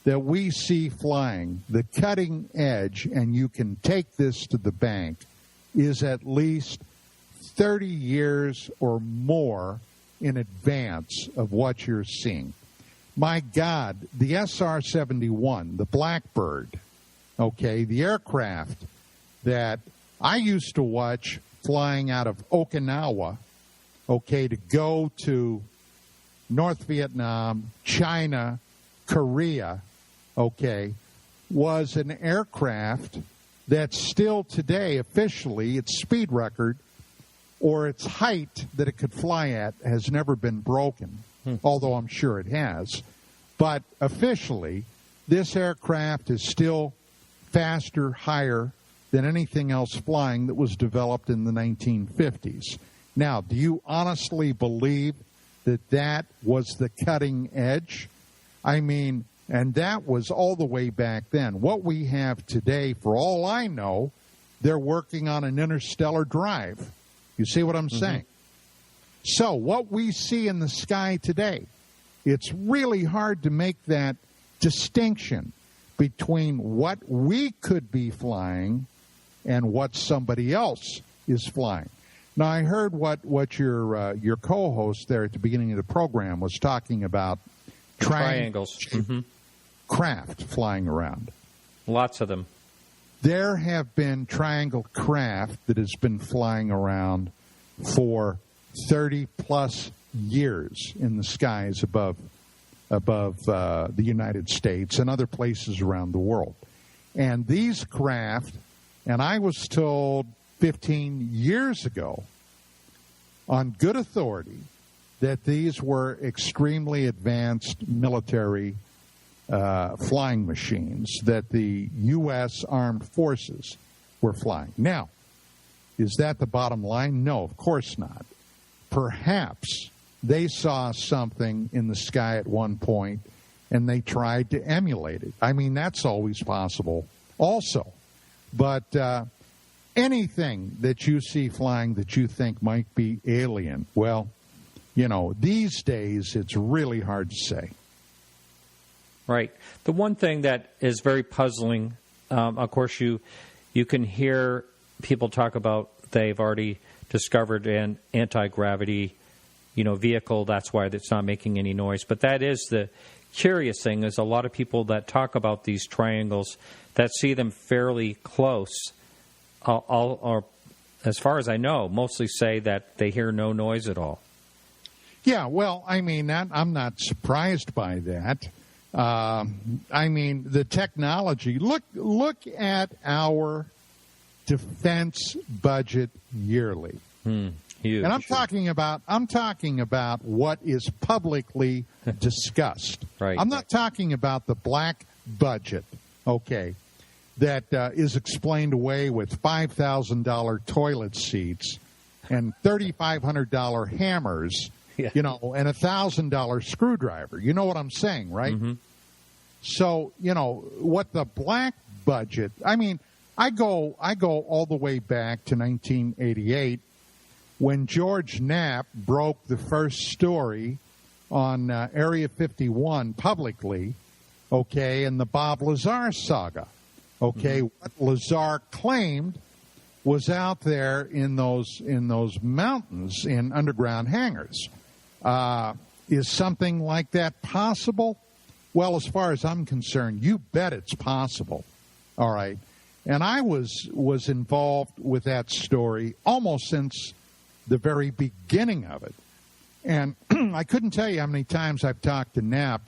that we see flying, the cutting edge, and you can take this to the bank, is at least 30 years or more in advance of what you're seeing. My God, the SR-71, the Blackbird, okay, the aircraft that I used to watch flying out of Okinawa, okay, to go to North Vietnam, China, Korea, okay, was an aircraft that still today, officially, its speed record or its height that it could fly at has never been broken, although I'm sure it has. But officially, this aircraft is still faster, higher than anything else flying that was developed in the 1950s. Now, do you honestly believe that that was the cutting edge? I mean, and that was all the way back then. What we have today, for all I know, they're working on an interstellar drive. You see what I'm saying? So what we see in the sky today, it's really hard to make that distinction between what we could be flying and what somebody else is flying. Now, I heard what your co-host there at the beginning of the program was talking about triangles. Craft flying around. Lots of them. There have been triangle craft that has been flying around for 30-plus years in the skies above the United States and other places around the world. And these craft, and I was told 15 years ago on good authority that these were extremely advanced military flying machines that the U.S. Armed Forces were flying. Now, is that the bottom line? No, of course not. Perhaps they saw something in the sky at one point and they tried to emulate it. I mean, that's always possible also. But anything that you see flying that you think might be alien, well, you know, these days it's really hard to say. Right. The one thing that is very puzzling, of course, you can hear people talk about they've already discovered an anti-gravity, vehicle. That's why it's not making any noise. But that is the curious thing, is a lot of people that talk about these triangles that see them fairly close, or as far as I know, mostly say that they hear no noise at all. Yeah, well, I mean, I'm not surprised by that. I mean, the technology. Look at our defense budget yearly. Huge. And I'm talking about what is publicly discussed. Right. I'm not talking about the black budget, okay, that is explained away with $5,000 toilet seats and $3,500 hammers, and a $1,000 screwdriver. You know what I'm saying, right? Mm-hmm. So, what the black budget, I mean, I go all the way back to 1988 when George Knapp broke the first story on Area 51 publicly, okay, in the Bob Lazar saga. Okay, what Lazar claimed was out there in those mountains in underground hangars. Is something like that possible? Well, as far as I'm concerned, you bet it's possible. All right. And I was involved with that story almost since the very beginning of it. And I couldn't tell you how many times I've talked to Knapp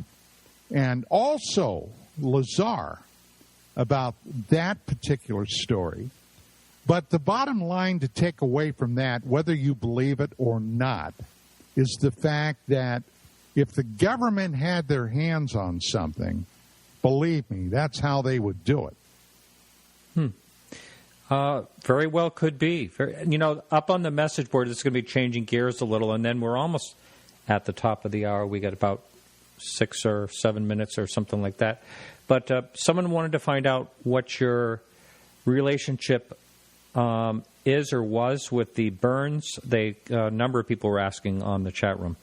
and also Lazar about that particular story. But the bottom line to take away from that, whether you believe it or not, is the fact that if the government had their hands on something, believe me, that's how they would do it. Very well could be. Up on the message board, it's going to be changing gears a little, and then we're almost at the top of the hour. We got about 6 or 7 minutes or something like that. But someone wanted to find out what your relationship is or was with the Burns. A number of people were asking on the chat room.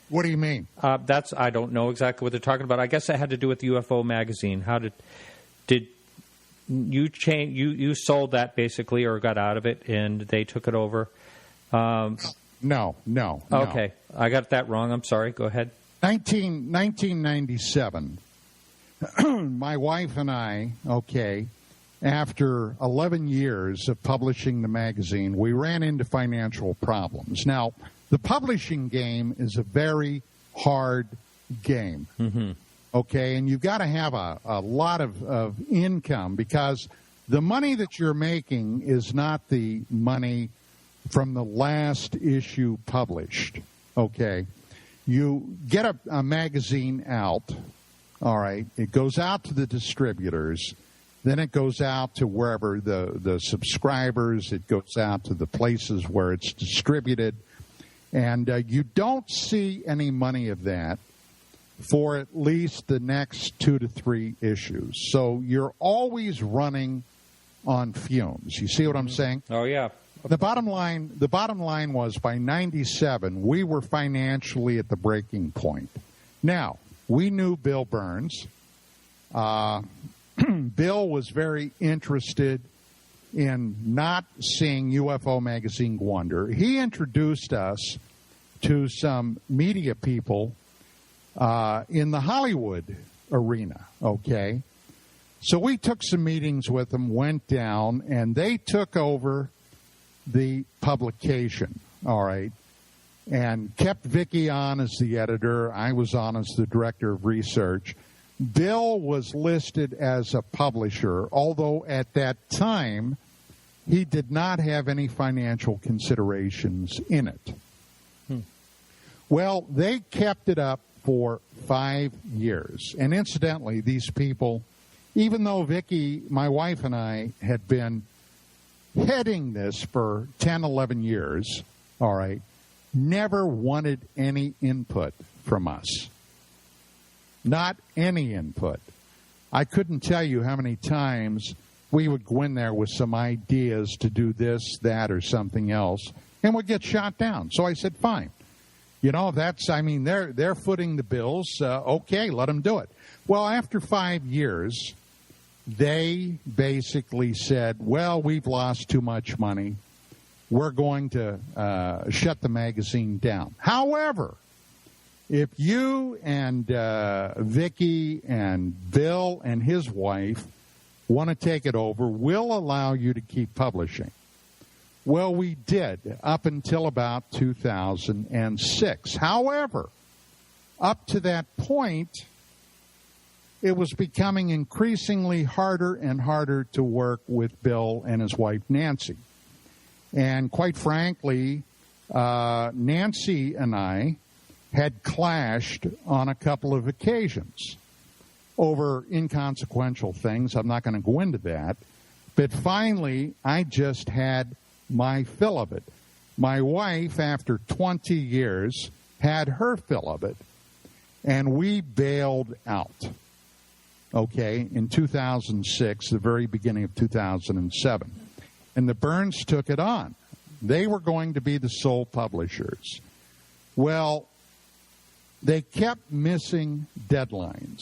What do you mean? I don't know exactly what they're talking about. I guess it had to do with UFO magazine. How did you change? You sold that basically, or got out of it, and they took it over. No. Okay. I got that wrong. I'm sorry. Go ahead. 1997, my wife and I, after 11 years of publishing the magazine, we ran into financial problems. Now, the publishing game is a very hard game, and you've got to have a lot of income, because the money that you're making is not the money from the last issue published, You get a magazine out, all right, it goes out to the distributors, then it goes out to wherever the subscribers, it goes out to the places where it's distributed, and you don't see any money of that for at least the next 2 to 3 issues. So you're always running on fumes. You see what I'm saying? Oh, yeah. The bottom line was, by 97, we were financially at the breaking point. Now, we knew Bill Burns. Bill was very interested in not seeing UFO Magazine go under. He introduced us to some media people in the Hollywood arena, So we took some meetings with them, went down, and they took over the publication, and kept Vicki on as the editor. I was on as the director of research. Bill was listed as a publisher, although at that time he did not have any financial considerations in it. Well, they kept it up for 5 years. And incidentally, these people, even though Vicki, my wife, and I had been heading this for 10, 11 years, never wanted any input from us. Not any input. I couldn't tell you how many times we would go in there with some ideas to do this, that, or something else, and would get shot down. So I said, fine. They're footing the bills. Let them do it. Well, after 5 years, they basically said, well, we've lost too much money. We're going to shut the magazine down. However, if you and Vicki and Bill and his wife want to take it over, we'll allow you to keep publishing. Well, we did up until about 2006. However, up to that point, it was becoming increasingly harder and harder to work with Bill and his wife, Nancy. And quite frankly, Nancy and I had clashed on a couple of occasions over inconsequential things. I'm not going to go into that. But finally, I just had my fill of it. My wife, after 20 years, had her fill of it. And we bailed out. In 2006, the very beginning of 2007. And the Burns took it on. They were going to be the sole publishers. Well, they kept missing deadlines.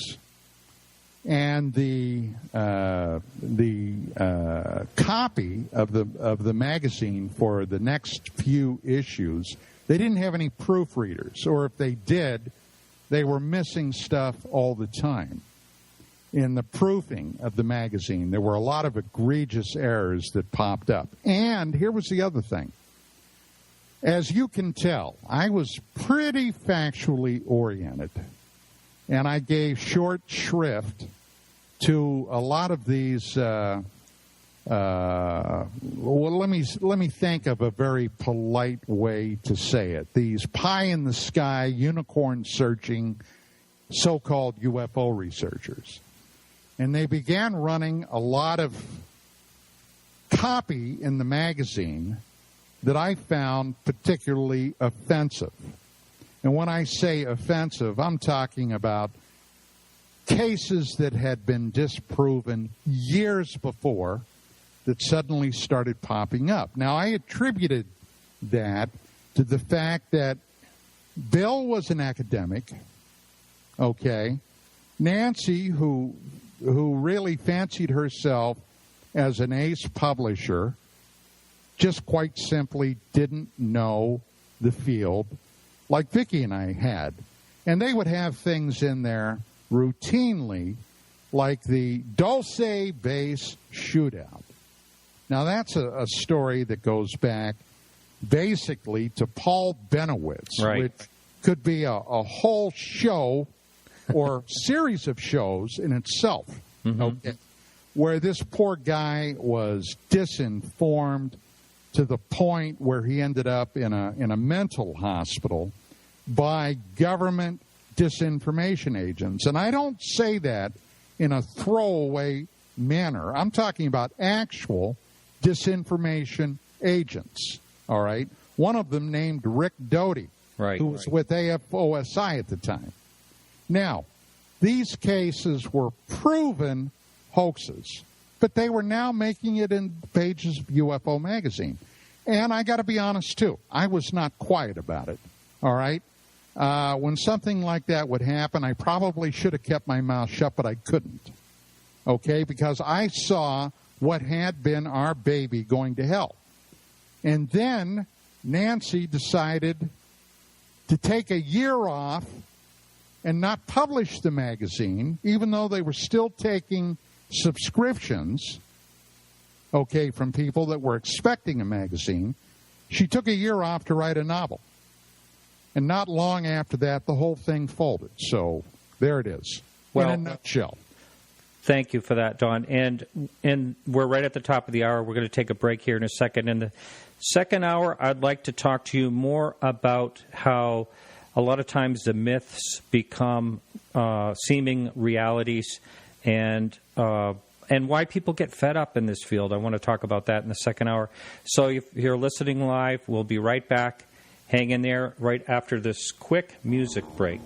And the copy of the magazine for the next few issues, they didn't have any proofreaders. Or if they did, they were missing stuff all the time. In the proofing of the magazine, there were a lot of egregious errors that popped up. And here was the other thing. As you can tell, I was pretty factually oriented, and I gave short shrift to a lot of these. Let me think of a very polite way to say it. These pie-in-the-sky, unicorn-searching, so-called UFO researchers. And they began running a lot of copy in the magazine that I found particularly offensive. And when I say offensive, I'm talking about cases that had been disproven years before that suddenly started popping up. Now, I attributed that to the fact that Bill was an academic, Nancy, who really fancied herself as an ace publisher, just quite simply didn't know the field like Vicki and I had. And they would have things in there routinely like the Dulce Base shootout. Now, that's a story that goes back basically to Paul Benowitz, which could be a whole show or series of shows in itself, okay, where this poor guy was disinformed to the point where he ended up in a mental hospital by government disinformation agents. And I don't say that in a throwaway manner. I'm talking about actual disinformation agents, all right? One of them named Rick Doty, who was with AFOSI at the time. Now, these cases were proven hoaxes, but they were now making it in pages of UFO magazine. And I got to be honest, too, I was not quiet about it, all right? When something like that would happen, I probably should have kept my mouth shut, but I couldn't, okay, because I saw what had been our baby going to hell. And then Nancy decided to take a year off and not publish the magazine, even though they were still taking subscriptions, okay, from people that were expecting a magazine. She took a year off to write a novel. And not long after that, the whole thing folded. So there it is, in a nutshell. Thank you for that, Don. And we're right at the top of the hour. We're going to take a break here in a second. In the second hour, I'd like to talk to you more about how a lot of times the myths become seeming realities, and why people get fed up in this field. I want to talk about that in the second hour. So if you're listening live, we'll be right back. Hang in there right after this quick music break.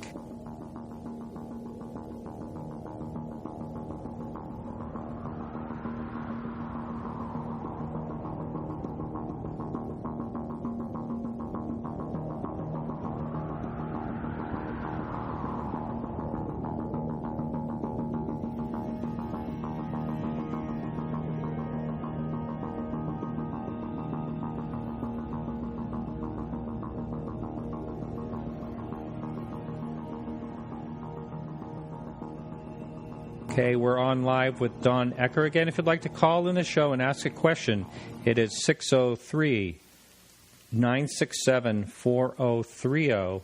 Okay, we're on live with Don Ecker again. If you'd like to call in the show and ask a question, it is 603-967-4030.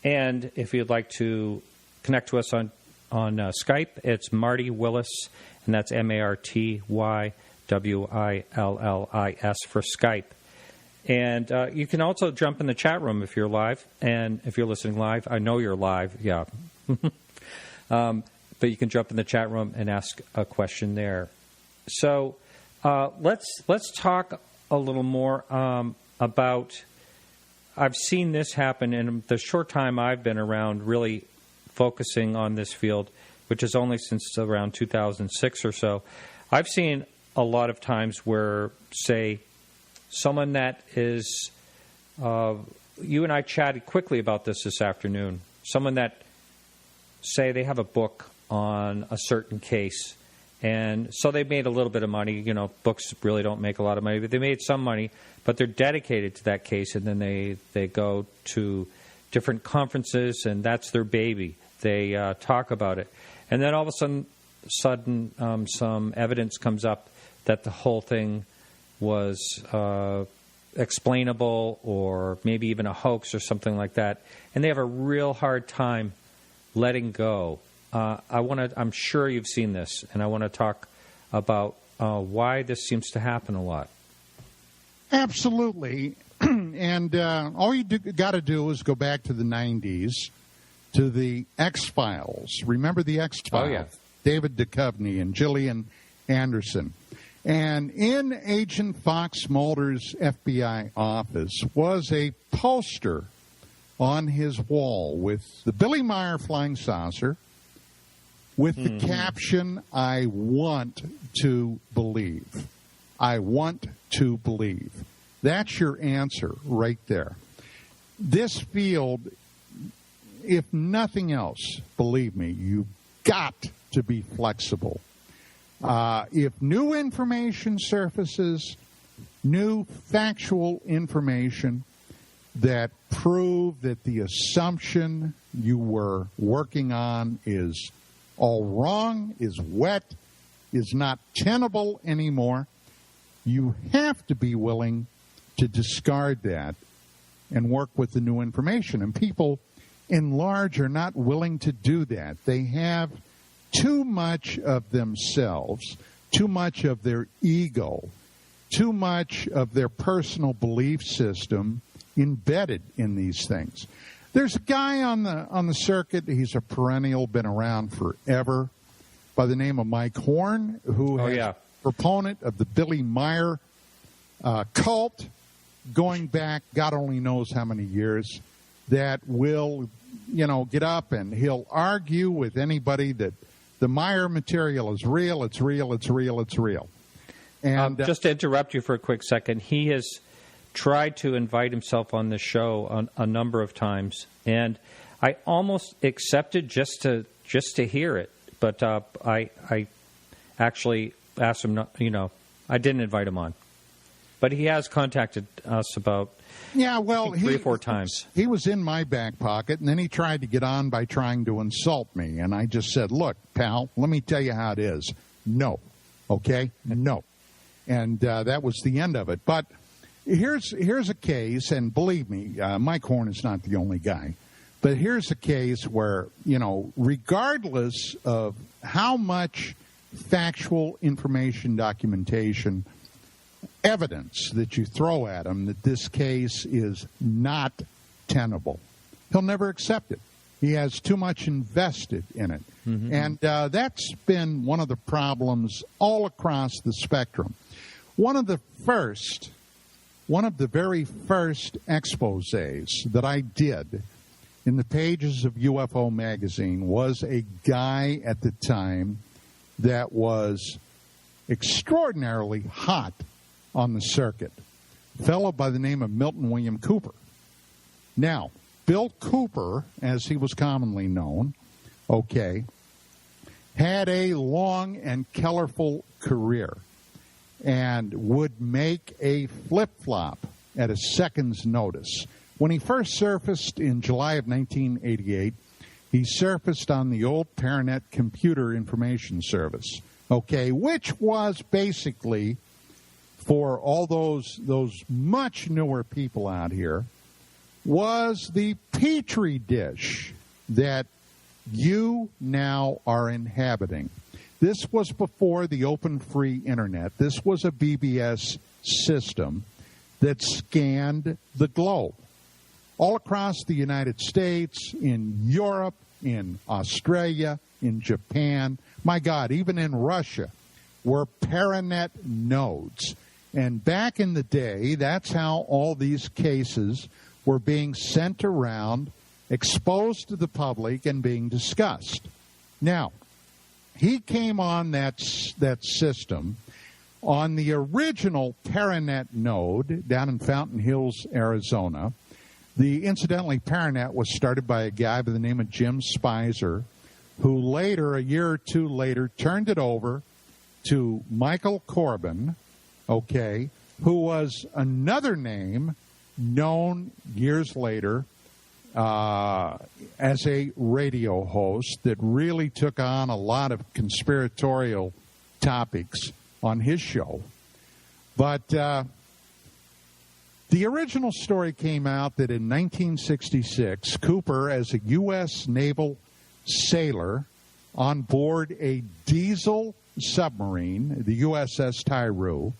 And if you'd like to connect to us on Skype, it's Marty Willis, and that's MartyWillis for Skype. And you can also jump in the chat room if you're live, and if you're listening live. I know you're live, yeah. But you can jump in the chat room and ask a question there. So let's talk a little more about. I've seen this happen in the short time I've been around, really focusing on this field, which is only since around 2006 or so. I've seen a lot of times where, say, someone that is. You and I chatted quickly about this afternoon. Someone that, say, they have a book on a certain case, and so they made a little bit of money. You know, books really don't make a lot of money, but they made some money, but they're dedicated to that case, and then they go to different conferences, and that's their baby. They talk about it, and then all of a sudden some evidence comes up that the whole thing was explainable, or maybe even a hoax or something like that, and they have a real hard time letting go. I'm sure you've seen this, and I want to talk about why this seems to happen a lot. Absolutely. And all you got to do is go back to the 90s, to the X-Files. Remember the X-Files? Oh, yeah. David Duchovny and Gillian Anderson. And in Agent Fox Mulder's FBI office was a poster on his wall with the Billy Meyer flying saucer, with the caption, "I want to believe." I want to believe. That's your answer right there. This field, if nothing else, believe me, you've got to be flexible. If new information surfaces, new factual information, that prove that the assumption you were working on is all wrong, is wet, is not tenable anymore, you have to be willing to discard that and work with the new information. And people, in large, are not willing to do that. They have too much of themselves, too much of their ego, too much of their personal belief system embedded in these things. There's a guy on the circuit, he's a perennial, been around forever, by the name of Mike Horn, who is a proponent of the Billy Meyer cult, going back God only knows how many years, that will, get up and he'll argue with anybody that the Meyer material is real, it's real, it's real, it's real. And just to interrupt you for a quick second, he has tried to invite himself on the show a number of times, and I almost accepted just to hear it, but I actually asked him not, I didn't invite him on, but he has contacted us about 3 or 4 times. He was in my back pocket, and then he tried to get on by trying to insult me, and I just said, look, pal, let me tell you how it is. No. Okay? No. And that was the end of it. But here's a case, and believe me, Mike Horn is not the only guy, but here's a case where, regardless of how much factual information, documentation, evidence that you throw at him that this case is not tenable, he'll never accept it. He has too much invested in it. Mm-hmm. And that's been one of the problems all across the spectrum. One of the very first exposés that I did in the pages of UFO magazine was a guy at the time that was extraordinarily hot on the circuit, a fellow by the name of Milton William Cooper. Now, Bill Cooper, as he was commonly known, had a long and colorful career and would make a flip-flop at a second's notice. When he first surfaced in July of 1988, he surfaced on the old Paranet Computer Information Service, which was basically, for all those much newer people out here, was the petri dish that you now are inhabiting. This was before the open free internet. This was a BBS system that scanned the globe. All across the United States, in Europe, in Australia, in Japan, my God, even in Russia, were Paranet nodes. And back in the day, that's how all these cases were being sent around, exposed to the public, and being discussed. Now, he came on that system on the original Paranet node down in Fountain Hills, Arizona. Incidentally, Paranet was started by a guy by the name of Jim Spicer, who later, a year or two later, turned it over to Michael Corbin, who was another name known years later as a radio host that really took on a lot of conspiratorial topics on his show. But the original story came out that in 1966, Cooper, as a U.S. naval sailor on board a diesel submarine, the USS Tyru,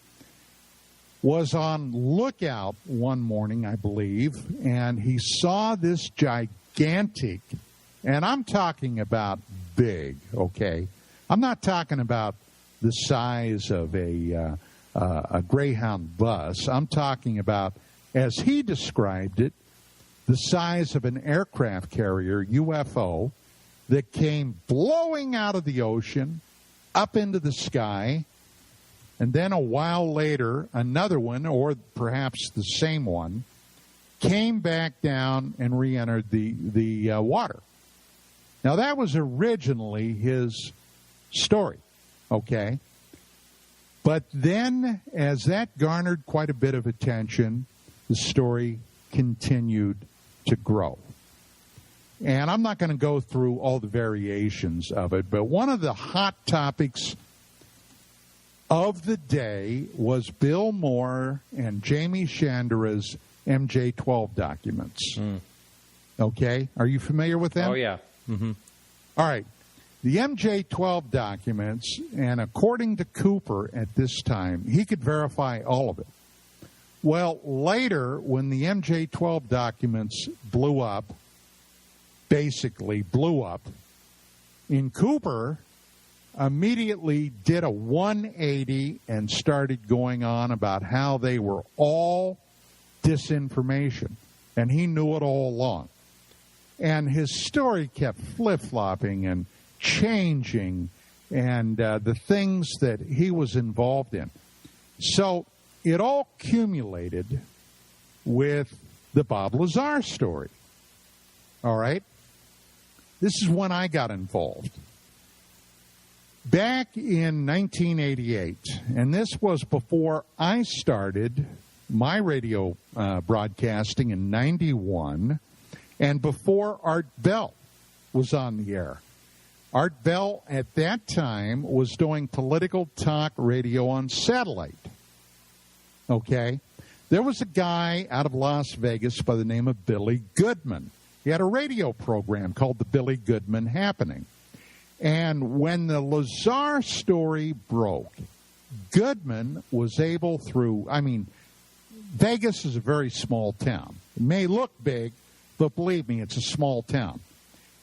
was on lookout one morning, I believe, and he saw this gigantic, and I'm talking about big, I'm not talking about the size of a Greyhound bus. I'm talking about, as he described it, the size of an aircraft carrier, UFO, that came blowing out of the ocean up into the sky. And then a while later, another one, or perhaps the same one, came back down and re-entered the water. Now, that was originally his story, But then, as that garnered quite a bit of attention, the story continued to grow. And I'm not going to go through all the variations of it, but one of the hot topics of the day was Bill Moore and Jamie Chandera's MJ-12 documents. Okay? Are you familiar with them? Oh, yeah. Mm-hmm. All right. The MJ-12 documents, and according to Cooper at this time, he could verify all of it. Well, later, when the MJ-12 documents blew up, in Cooper immediately did a 180 and started going on about how they were all disinformation, and he knew it all along. And his story kept flip-flopping and changing, and the things that he was involved in. So it all accumulated with the Bob Lazar story. All right? This is when I got involved. Back in 1988, and this was before I started my radio broadcasting in 91, and before Art Bell was on the air. Art Bell at that time was doing political talk radio on satellite. Okay? There was a guy out of Las Vegas by the name of Billy Goodman. He had a radio program called The Billy Goodman Happening. And when the Lazar story broke, Goodman was able Vegas is a very small town. It may look big, but believe me, it's a small town.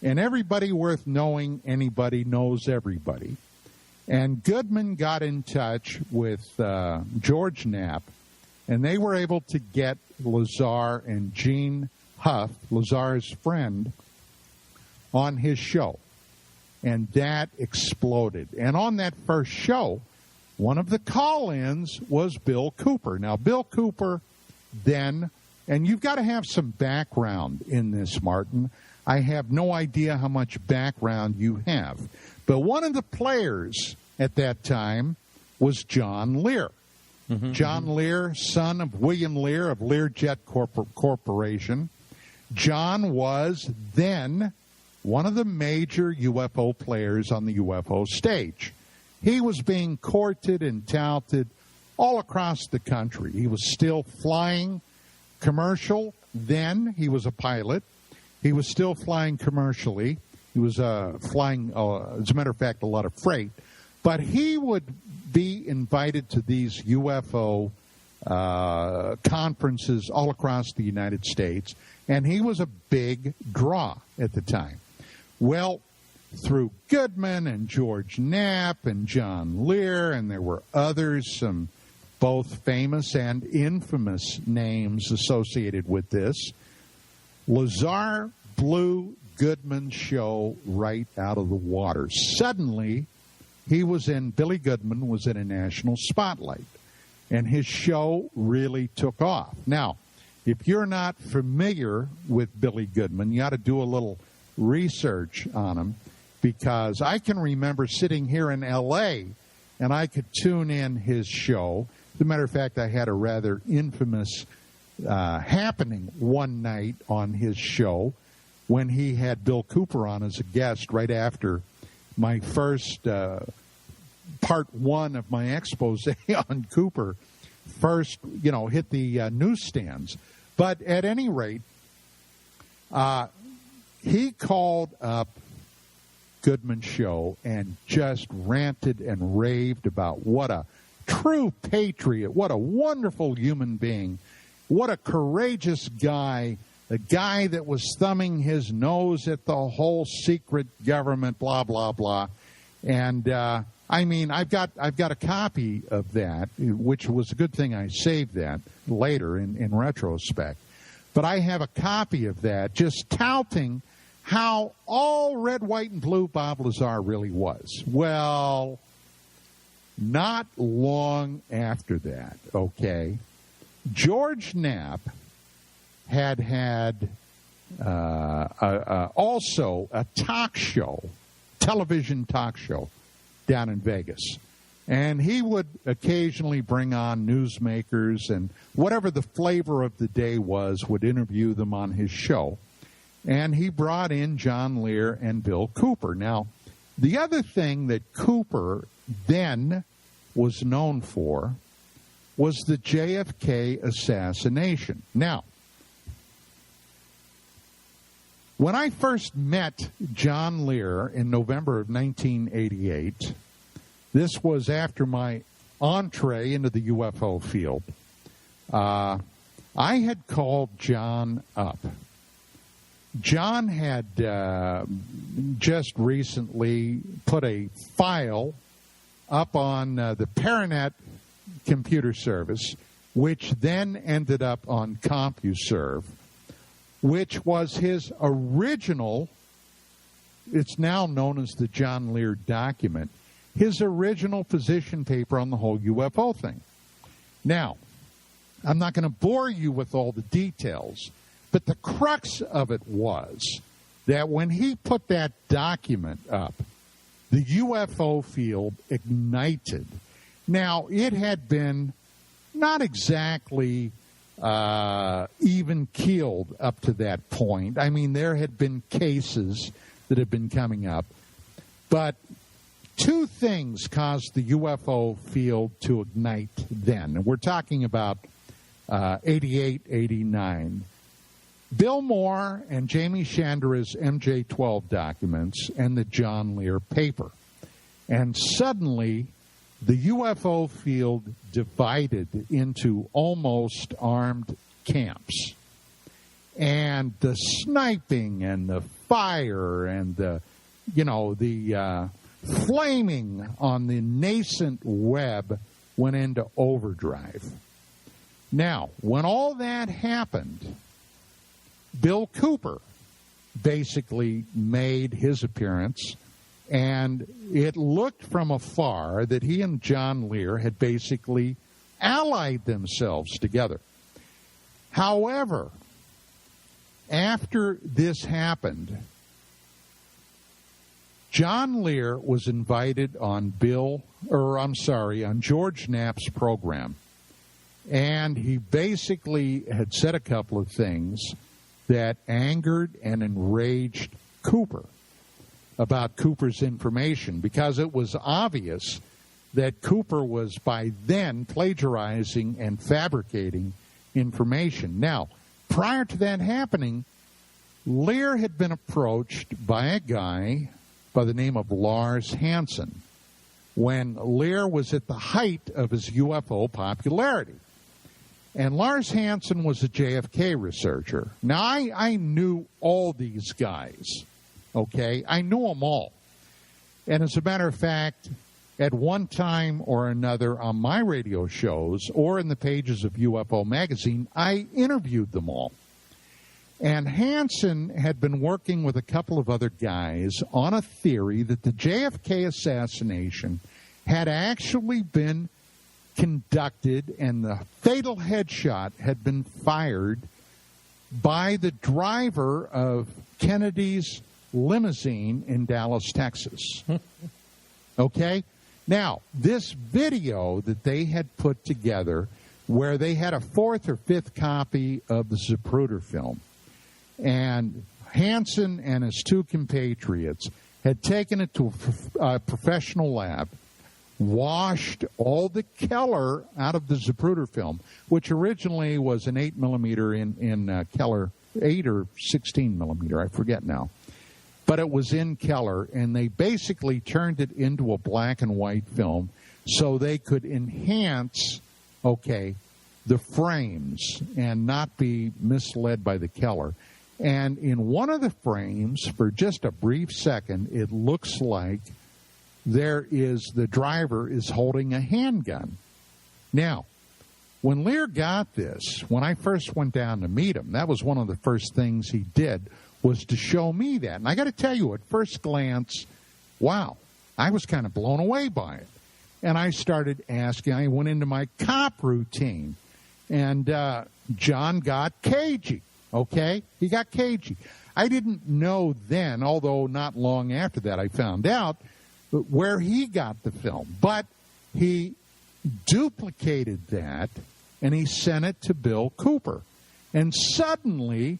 And everybody worth knowing, anybody knows everybody. And Goodman got in touch with George Knapp, and they were able to get Lazar and Gene Huff, Lazar's friend, on his show. And that exploded. And on that first show, one of the call-ins was Bill Cooper. Now, Bill Cooper then, and you've got to have some background in this, Martin. I have no idea how much background you have. But one of the players at that time was John Lear. Mm-hmm, John Lear, son of William Lear of Learjet Corporation. John was then one of the major UFO players on the UFO stage. He was being courted and touted all across the country. He was still flying commercial then. He was a pilot. He was still flying commercially. He was flying, as a matter of fact, a lot of freight. But he would be invited to these UFO conferences all across the United States, and he was a big draw at the time. Well, through Goodman and George Knapp and John Lear, and there were others, some both famous and infamous names associated with this, Lazar blew Goodman's show right out of the water. Suddenly, Billy Goodman was in a national spotlight, and his show really took off. Now, if you're not familiar with Billy Goodman, you ought to do a little research on him, because I can remember sitting here in L.A., and I could tune in his show. As a matter of fact, I had a rather infamous happening one night on his show when he had Bill Cooper on as a guest right after my first part one of my expose on Cooper first, hit the newsstands. But at any rate, he called up Goodman's show and just ranted and raved about what a true patriot, what a wonderful human being, what a courageous guy, the guy that was thumbing his nose at the whole secret government, blah, blah, blah. And, I've got a copy of that, which was a good thing I saved that later in retrospect. But I have a copy of that just touting how all red, white, and blue Bob Lazar really was. Well, not long after that, okay, George Knapp had also a talk show, television talk show, down in Vegas. And he would occasionally bring on newsmakers, and whatever the flavor of the day was, would interview them on his show. And he brought in John Lear and Bill Cooper. Now, the other thing that Cooper then was known for was the JFK assassination. Now, when I first met John Lear in November of 1988, this was after my entree into the UFO field, I had called John up. John had just recently put a file up on the Paranet computer service, which then ended up on CompuServe, which was his original, it's now known as the John Lear document, his original position paper on the whole UFO thing. Now, I'm not going to bore you with all the details, but the crux of it was that when he put that document up, the UFO field ignited. Now, it had been not exactly even keeled up to that point. I mean, there had been cases that had been coming up, but two things caused the UFO field to ignite then. And we're talking about 88, 89. Bill Moore and Jamie Chandra's MJ-12 documents and the John Lear paper. And suddenly, the UFO field divided into almost armed camps. And the sniping and the fire and the flaming on the nascent web went into overdrive. Now, when all that happened, Bill Cooper basically made his appearance, and it looked from afar that he and John Lear had basically allied themselves together. However, after this happened, John Lear was invited on on George Knapp's program, and he basically had said a couple of things that angered and enraged Cooper about Cooper's information, because it was obvious that Cooper was by then plagiarizing and fabricating information. Now, prior to that happening, Lear had been approached by a guy by the name of Lars Hansen when Lear was at the height of his UFO popularity. And Lars Hansen was a JFK researcher. Now, I knew all these guys, okay? I knew them all. And as a matter of fact, at one time or another on my radio shows or in the pages of UFO Magazine, I interviewed them all. And Hansen had been working with a couple of other guys on a theory that the JFK assassination had actually been conducted and the fatal headshot had been fired by the driver of Kennedy's limousine in Dallas, Texas. Okay? Now, this video that they had put together where they had a fourth or fifth copy of the Zapruder film, and Hansen and his two compatriots had taken it to a professional lab, washed all the Keller out of the Zapruder film, which originally was an 8mm in Keller, 8 or 16mm, I forget now. But it was in Keller, and they basically turned it into a black and white film so they could enhance, the frames and not be misled by the Keller. And in one of the frames, for just a brief second, it looks like the driver is holding a handgun. Now, when Lear got this, when I first went down to meet him, that was one of the first things he did, was to show me that. And I got to tell you, at first glance, wow, I was kind of blown away by it. And I started asking, I went into my cop routine, and John got cagey, He got cagey. I didn't know then, although not long after that I found out, where he got the film. But he duplicated that, and he sent it to Bill Cooper. And suddenly,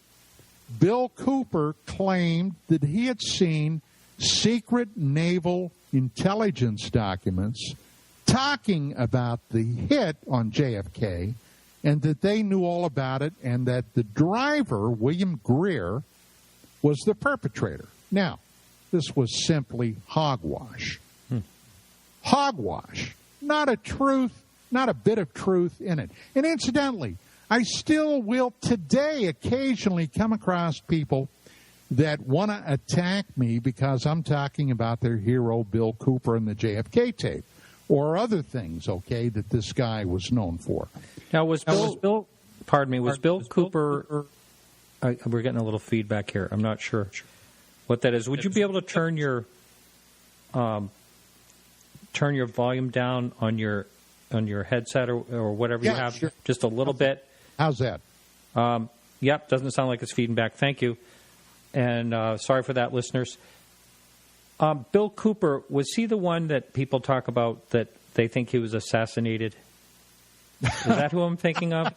Bill Cooper claimed that he had seen secret naval intelligence documents talking about the hit on JFK, and that they knew all about it, and that the driver, William Greer, was the perpetrator. Now, this was simply hogwash. Hogwash. Not a truth, not a bit of truth in it. And incidentally, I still will today occasionally come across people that want to attack me because I'm talking about their hero, Bill Cooper, and the JFK tape, or other things, okay, that this guy was known for. Now, was Bill Cooper, we're getting a little feedback here. I'm not sure what that is. Would you be able to turn your volume down on your headset or whatever you have, sure. Just a little bit? How's that? Yep, doesn't sound like it's feeding back. Thank you. And sorry for that, listeners. Bill Cooper, was he the one that people talk about that they think he was assassinated? Is that who I'm thinking of?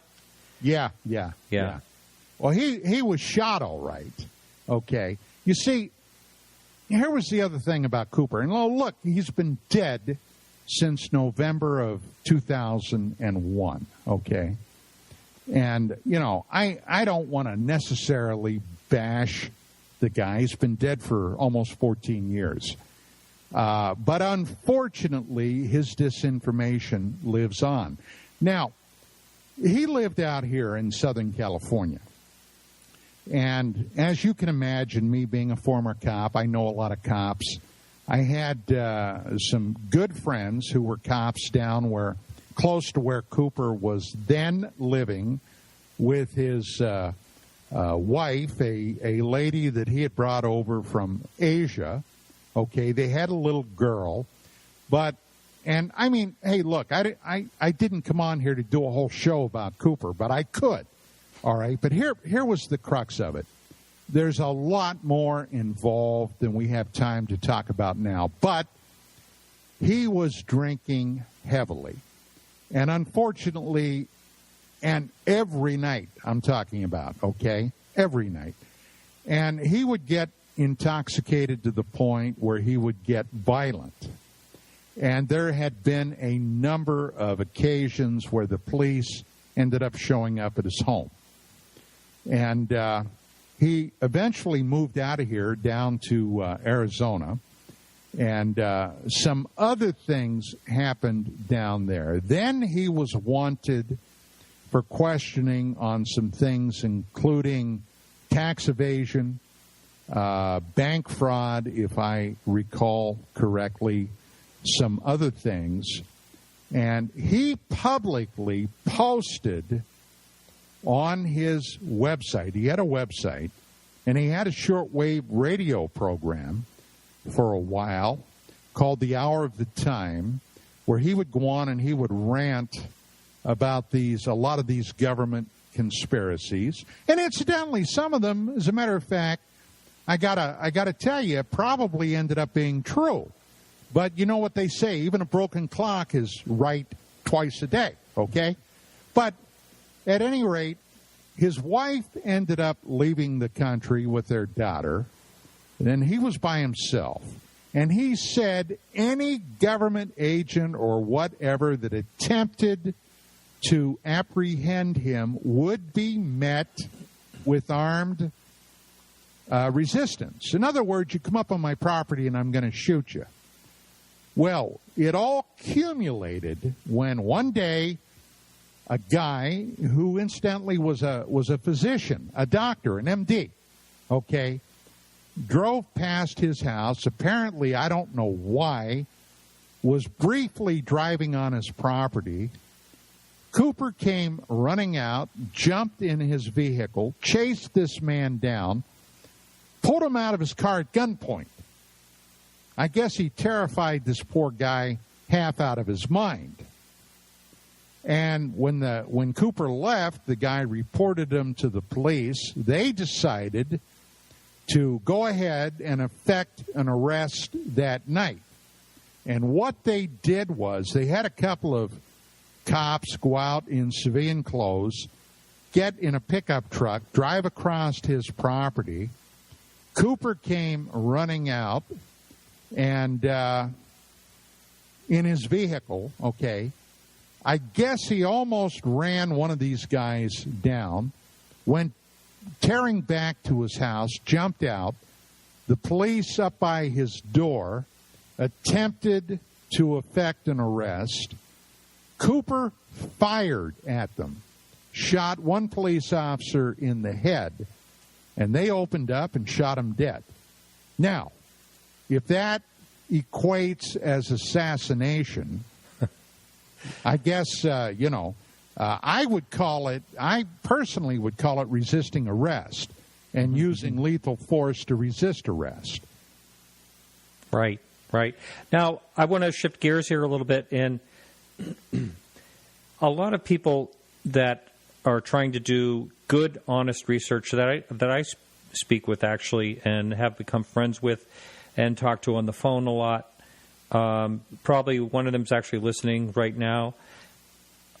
Yeah. Well, he was shot all right. Okay. You see, here was the other thing about Cooper. And look, he's been dead since November of 2001. Okay. And, you know, I don't want to necessarily bash the guy. He's been dead for almost 14 years. But unfortunately, his disinformation lives on. Now, he lived out here in Southern California. And as you can imagine, me being a former cop, I know a lot of cops. I had some good friends who were cops down close to where Cooper was then living with his wife, a lady that he had brought over from Asia. Okay, they had a little girl. And I mean, hey, look, I didn't come on here to do a whole show about Cooper, but I could. All right, but here was the crux of it. There's a lot more involved than we have time to talk about now. But he was drinking heavily. And unfortunately, and every night I'm talking about, okay? Every night. And he would get intoxicated to the point where he would get violent. And there had been a number of occasions where the police ended up showing up at his home. And he eventually moved out of here down to Arizona. And some other things happened down there. Then he was wanted for questioning on some things, including tax evasion, bank fraud, if I recall correctly, some other things. And he publicly posted on his website, he had a website, and he had a shortwave radio program for a while called The Hour of the Time, where he would go on and he would rant about a lot of these government conspiracies. And incidentally, some of them, as a matter of fact, I gotta tell you, probably ended up being true. But you know what they say, even a broken clock is right twice a day, okay? But at any rate, his wife ended up leaving the country with their daughter, and he was by himself. And he said any government agent or whatever that attempted to apprehend him would be met with armed resistance. In other words, you come up on my property and I'm going to shoot you. Well, it all accumulated when one day a guy who incidentally was a physician, a doctor, an MD, okay, drove past his house. Apparently, I don't know why, was briefly driving on his property. Cooper came running out, jumped in his vehicle, chased this man down, pulled him out of his car at gunpoint. I guess he terrified this poor guy half out of his mind. And when Cooper left, the guy reported him to the police. They decided to go ahead and effect an arrest that night. And what they did was they had a couple of cops go out in civilian clothes, get in a pickup truck, drive across his property. Cooper came running out and in his vehicle, okay, I guess he almost ran one of these guys down, went tearing back to his house, jumped out. The police up by his door attempted to effect an arrest. Cooper fired at them, shot one police officer in the head, and they opened up and shot him dead. Now, if that equates as assassination, I guess, I personally would call it resisting arrest and using lethal force to resist arrest. Right. Now, I want to shift gears here a little bit. And a lot of people that are trying to do good, honest research that I speak with, actually, and have become friends with and talk to on the phone a lot, probably one of them is actually listening right now.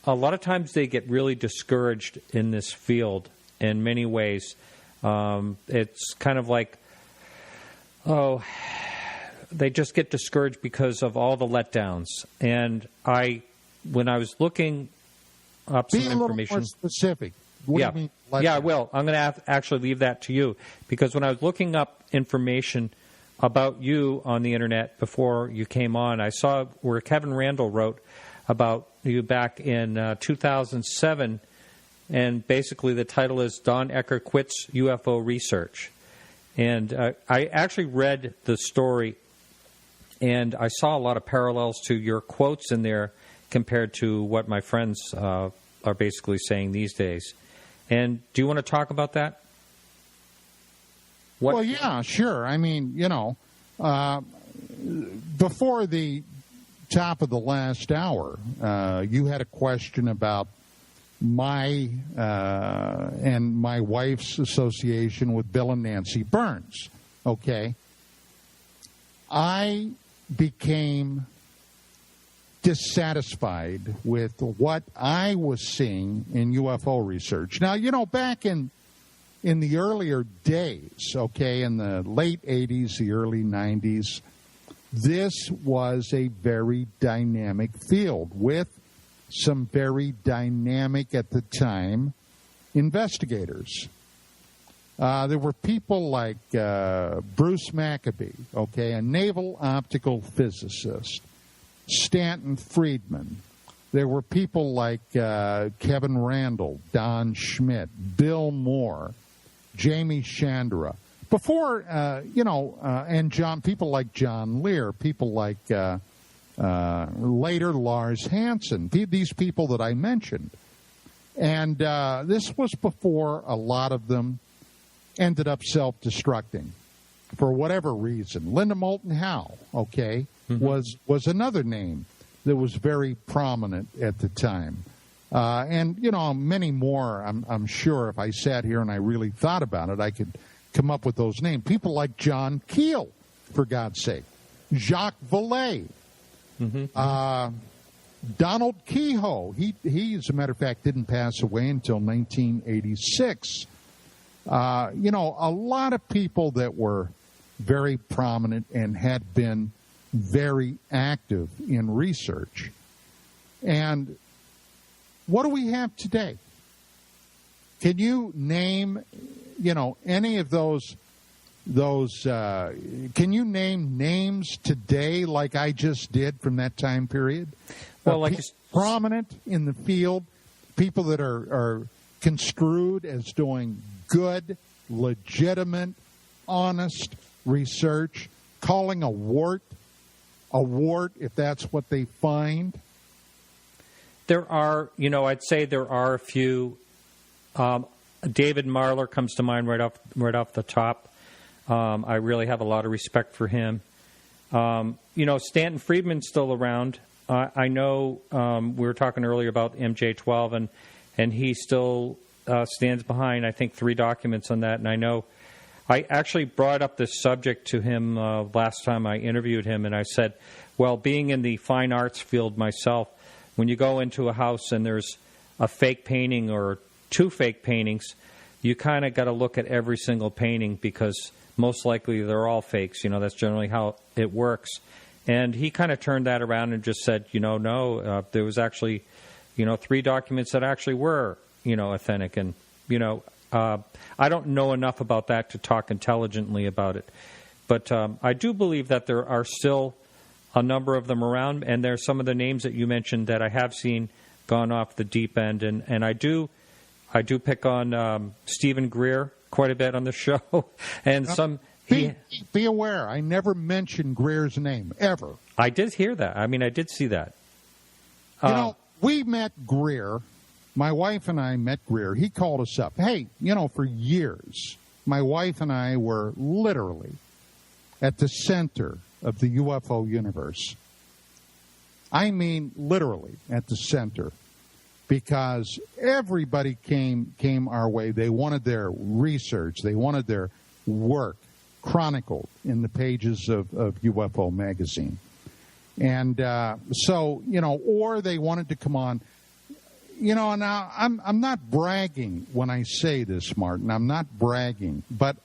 A lot of times they get really discouraged in this field in many ways. It's kind of like, they just get discouraged because of all the letdowns. And when I was looking up some information, be a little more specific. What do you mean? Yeah, I will. I'm going to actually leave that to you, because when I was looking up information about you on the internet before you came on, I saw where Kevin Randall wrote about you back in 2007, and basically the title is Don Ecker Quits UFO Research. And I actually read the story, and I saw a lot of parallels to your quotes in there compared to what my friends are basically saying these days. And do you want to talk about that? Well, yeah, sure. I mean, before the top of the last hour, you had a question about my and my wife's association with Bill and Nancy Burns. Okay. I became dissatisfied with what I was seeing in UFO research. Now, back in the earlier days, okay, in the late 80s, the early 90s, this was a very dynamic field with some very dynamic, at the time, investigators. There were people like Bruce Maccabee, okay, a naval optical physicist, Stanton Friedman. There were people like Kevin Randall, Don Schmidt, Bill Moore, Jamie Chandra. Before, and people like John Lear, people like later Lars Hansen, these people that I mentioned. And this was before a lot of them ended up self-destructing for whatever reason. Linda Moulton Howe, okay, was another name that was very prominent at the time. And, many more, I'm sure if I sat here and I really thought about it, I could come up with those names. People like John Keel, for God's sake. Jacques Vallée. Donald Kehoe. He, as a matter of fact, didn't pass away until 1986. A lot of people that were very prominent and had been very active in research. And what do we have today? Can you name, any of those, can you name names today like I just did from that time period? Well, prominent in the field, people that are construed as doing good, legitimate, honest research, calling a wart if that's what they find. There are, I'd say there are a few. David Marler comes to mind right off the top. I really have a lot of respect for him. Stanton Friedman's still around. I know we were talking earlier about MJ-12, and he still stands behind, I think, 3 documents on that. And I know I actually brought up this subject to him last time I interviewed him, and I said, well, being in the fine arts field myself, when you go into a house and there's a fake painting or two fake paintings, you kind of got to look at every single painting because most likely they're all fakes. That's generally how it works. And he kind of turned that around and just said, no, there was actually, 3 documents that actually were, authentic. And, I don't know enough about that to talk intelligently about it. But I do believe that there are still a number of them around, and there's some of the names that you mentioned that I have seen gone off the deep end. And I do pick on Stephen Greer quite a bit on the show. And Be aware, I never mentioned Greer's name, ever. I did hear that. I did see that. We met Greer. My wife and I met Greer. He called us up. Hey, for years, my wife and I were literally at the center of the UFO universe. I mean, literally at the center. Because everybody came our way. They wanted their research. They wanted their work chronicled in the pages of UFO magazine. And or they wanted to come on. Now I'm not bragging when I say this, Martin. I'm not bragging. But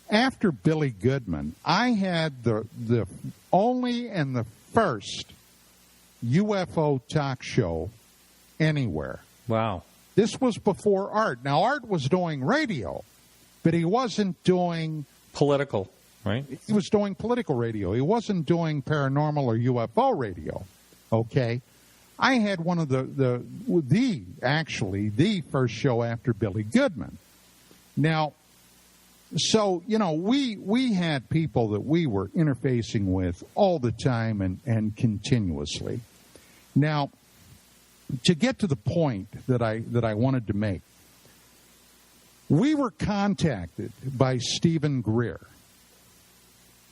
after Billy Goodman, I had the only and the first UFO talk show anywhere. Wow. This was before Art. Now, Art was doing radio, but he wasn't doing... political, right? He was doing political radio. He wasn't doing paranormal or UFO radio, okay? I had one of the first show after Billy Goodman. Now, so, we had people that we were interfacing with all the time and continuously. Now, to get to the point that I wanted to make, we were contacted by Stephen Greer.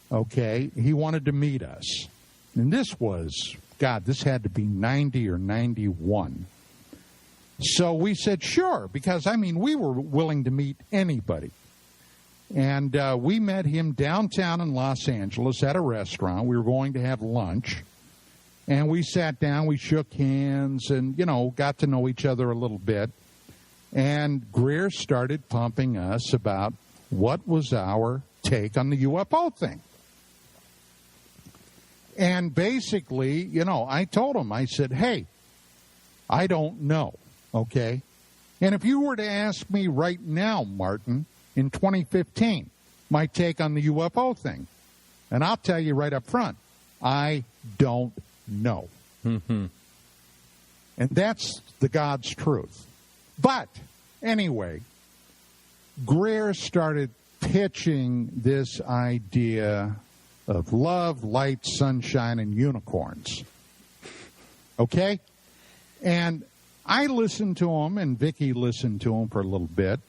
Okay, he wanted to meet us. And this had to be 90 or 91. So we said, sure, because, we were willing to meet anybody. And we met him downtown in Los Angeles at a restaurant. We were going to have lunch. And we sat down, we shook hands, and, got to know each other a little bit. And Greer started pumping us about what was our take on the UFO thing. And basically, I told him, I said, hey, I don't know, okay? And if you were to ask me right now, Martin, in 2015, my take on the UFO thing, and I'll tell you right up front, I don't know. Mm-hmm. And that's the God's truth. But anyway, Greer started pitching this idea of love, light, sunshine, and unicorns. Okay? And I listened to him, and Vicki listened to him for a little bit.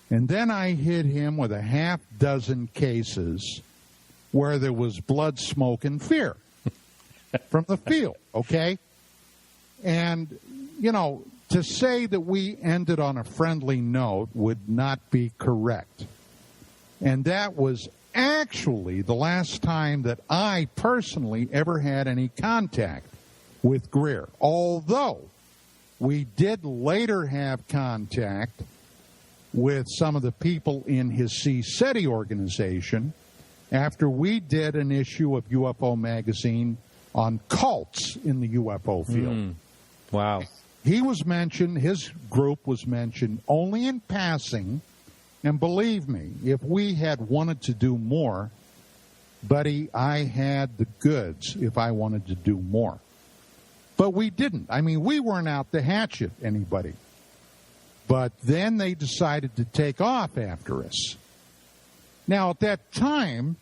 And then I hit him with a half dozen cases where there was blood, smoke, and fear from the field, okay? And, to say that we ended on a friendly note would not be correct. And that was actually the last time that I personally ever had any contact with Greer. Although we did later have contact with some of the people in his secrecy organization after we did an issue of UFO magazine on cults in the UFO field. Wow. He was mentioned, his group was mentioned only in passing, and believe me, if we had wanted to do more, buddy, I had the goods if I wanted to do more. But we didn't. We weren't out to hatchet anybody. But then they decided to take off after us. Now, at that time,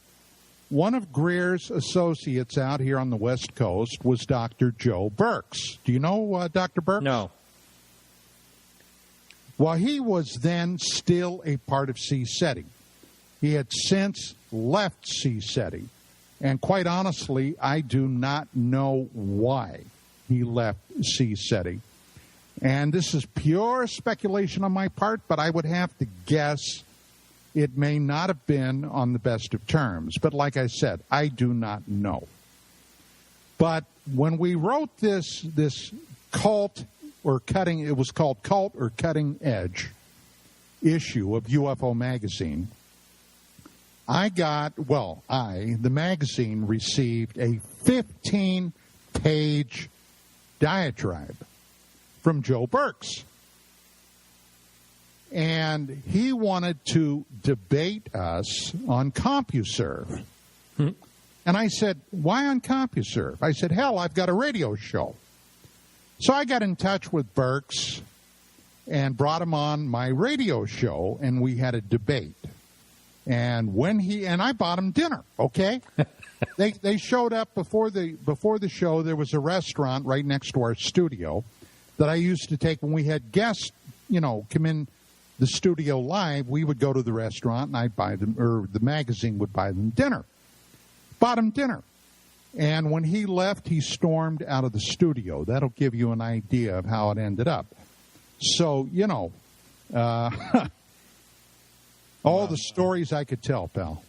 one of Greer's associates out here on the West Coast was Dr. Joe Burks. Do you know Dr. Burks? No. Well, he was then still a part of secrecy. He had since left secrecy. And quite honestly, I do not know why he left secrecy. And this is pure speculation on my part, but I would have to guess it may not have been on the best of terms. But like I said, I do not know. But when we wrote this cult or cutting, it was called Cult or Cutting Edge issue of UFO Magazine, the magazine received a 15-page diatribe from Joe Burks. And he wanted to debate us on CompuServe. And I said, why on CompuServe? I said, hell, I've got a radio show. So I got in touch with Burks and brought him on my radio show, and we had a debate. And I bought him dinner, okay? They showed up before the show. There was a restaurant right next to our studio that I used to take when we had guests, come in the studio live. We would go to the restaurant, and I'd buy them, or the magazine would buy them dinner. Bought him dinner. And when he left, he stormed out of the studio. That'll give you an idea of how it ended up. So, all the stories I could tell, pal.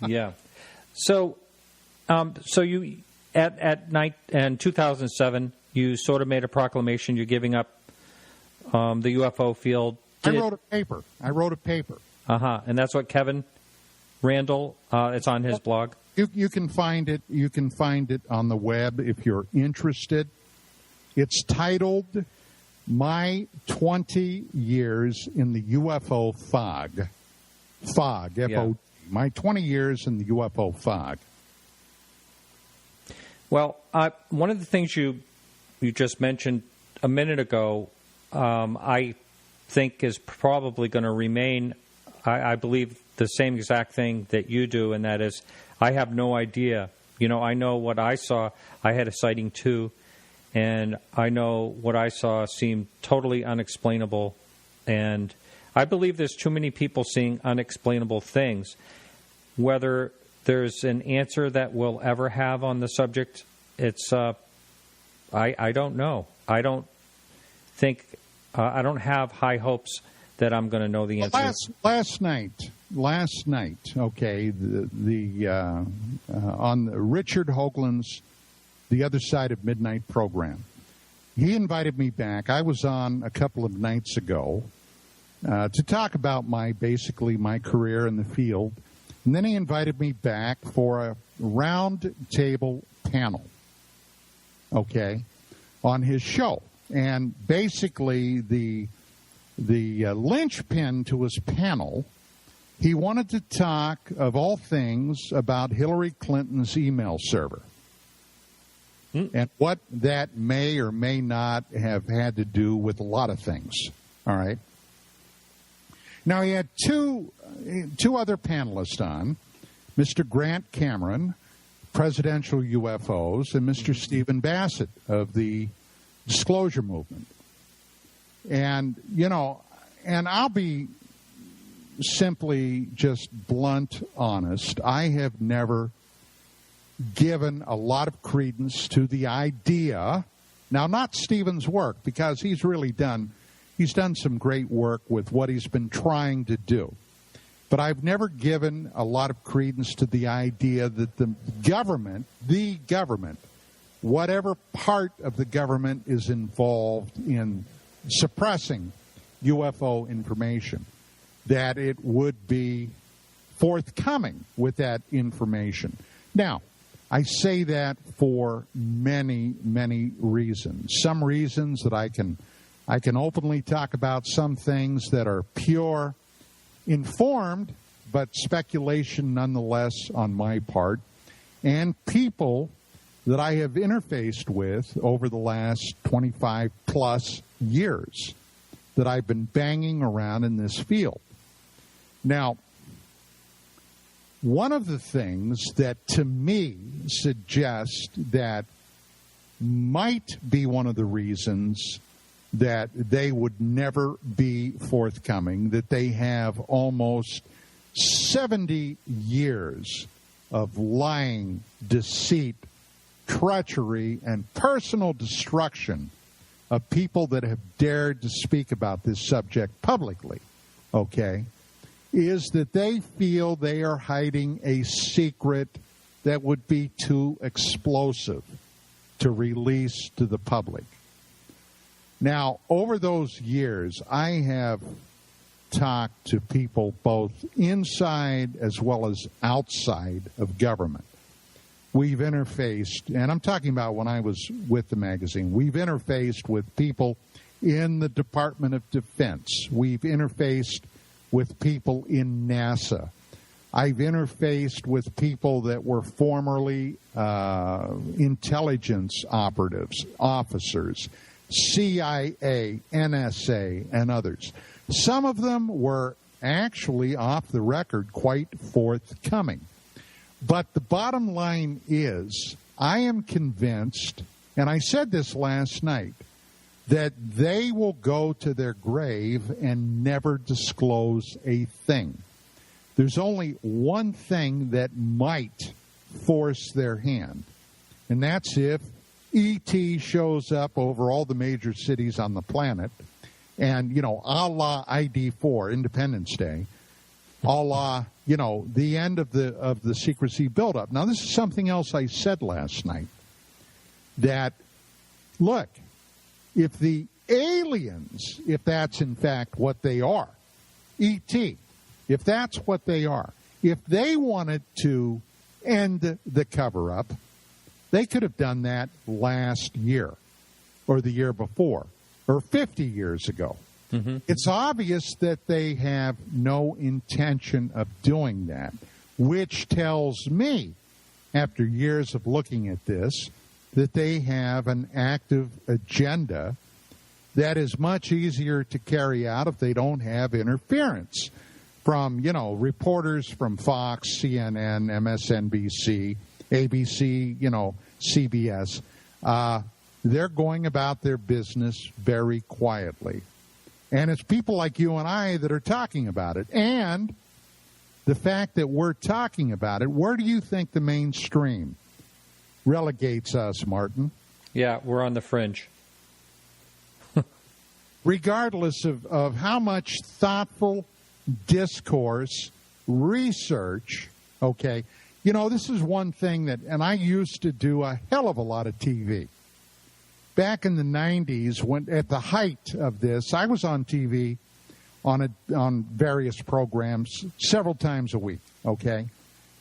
Yeah. So you at night in 2007, you sort of made a proclamation. You're giving up the UFO field. I wrote a paper. And that's what Kevin Randall. It's on his blog. You can find it. You can find it on the web if you're interested. It's titled "My 20 Years in the UFO Fog." Fog. F-O-G. My 20 years in the UFO fog. Well, one of the things you just mentioned a minute ago, I think is probably going to remain, I believe, the same exact thing that you do, and that is, I have no idea. I know what I saw. I had a sighting too, and I know what I saw seemed totally unexplainable, and I believe there's too many people seeing unexplainable things. Whether there's an answer that we'll ever have on the subject, it's I don't know. I don't think I don't have high hopes that I'm going to know the answer. Last night, okay, on Richard Hoagland's The Other Side of Midnight program, he invited me back. I was on a couple of nights ago to talk about my career in the field. And then he invited me back for a round table panel, okay, on his show. And basically the linchpin to his panel, he wanted to talk, of all things, about Hillary Clinton's email server. And what that may or may not have had to do with a lot of things, all right? Now, he had two other panelists on, Mr. Grant Cameron, Presidential UFOs, and Mr. Stephen Bassett of the Disclosure Movement. And, and I'll be simply just blunt honest. I have never given a lot of credence to the idea, now not Stephen's work, because he's done some great work with what he's been trying to do. But I've never given a lot of credence to the idea that the government, whatever part of the government is involved in suppressing UFO information, that it would be forthcoming with that information. Now, I say that for many, many reasons. Some reasons that I can openly talk about, some things that are pure informed, but speculation nonetheless on my part, and people that I have interfaced with over the last 25 plus years that I've been banging around in this field. Now, one of the things that to me suggests that might be one of the reasons that they would never be forthcoming, that they have almost 70 years of lying, deceit, treachery, and personal destruction of people that have dared to speak about this subject publicly, okay? is that they feel they are hiding a secret that would be too explosive to release to the public. Now, over those years, I have talked to people both inside as well as outside of government. We've interfaced, and I'm talking about when I was with the magazine, we've interfaced with people in the Department of Defense. We've interfaced with people in NASA. I've interfaced with people that were formerly intelligence operatives, officers, CIA, NSA, and others. Some of them were actually, off the record, quite forthcoming. But the bottom line is, I am convinced, and I said this last night, that they will go to their grave and never disclose a thing. There's only one thing that might force their hand, and that's if E.T. shows up over all the major cities on the planet, and, a la ID4, Independence Day, a la, the end of the secrecy buildup. Now, this is something else I said last night, that, look, if the aliens, if that's in fact what they are, E.T., if that's what they are, if they wanted to end the cover-up, they could have done that last year or the year before or 50 years ago. Mm-hmm. It's obvious that they have no intention of doing that, which tells me, after years of looking at this, that they have an active agenda that is much easier to carry out if they don't have interference from, reporters from Fox, CNN, MSNBC, ABC, CBS. They're going about their business very quietly. And it's people like you and I that are talking about it. And the fact that we're talking about it, where do you think the mainstream relegates us, Martin? Yeah, we're on the fringe. Regardless of how much thoughtful discourse, research, okay, this is one thing that, and I used to do a hell of a lot of TV. Back in the 90s, when at the height of this, I was on TV on various programs several times a week, okay?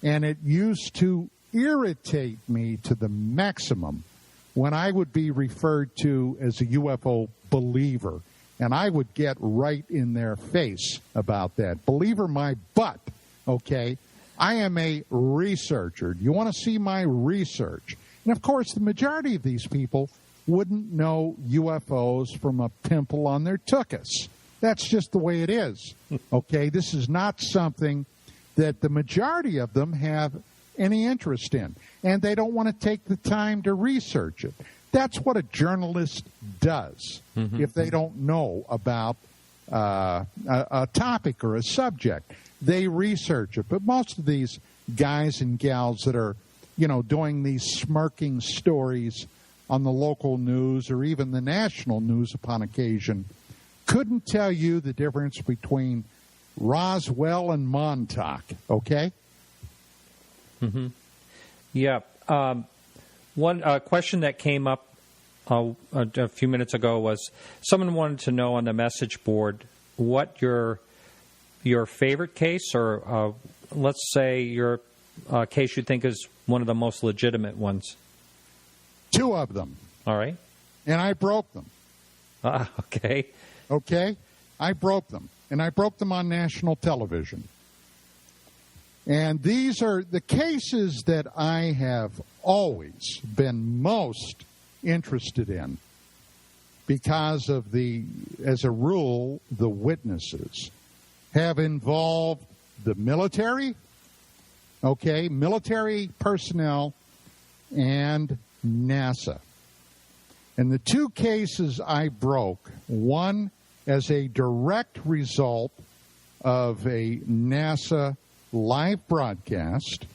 And it used to irritate me to the maximum when I would be referred to as a UFO believer. And I would get right in their face about that. Believer my butt, okay? I am a researcher. Do you want to see my research? And, of course, the majority of these people wouldn't know UFOs from a pimple on their tuchus. That's just the way it is, okay? This is not something that the majority of them have any interest in, and they don't want to take the time to research it. That's what a journalist does if they don't know about a topic or a subject. They research it. But most of these guys and gals that are, doing these smirking stories on the local news or even the national news upon occasion couldn't tell you the difference between Roswell and Montauk, okay? Mm-hmm. Yeah. One question that came up a few minutes ago was someone wanted to know on the message board what your favorite case, or let's say your case you think is one of the most legitimate ones. Two of them. All right. And I broke them. Okay. Okay? I broke them. And I broke them on national television. And these are the cases that I have always been most interested in because of as a rule, the witnesses have involved the military, okay, military personnel, and NASA. And the two cases I broke, one as a direct result of a NASA live broadcast,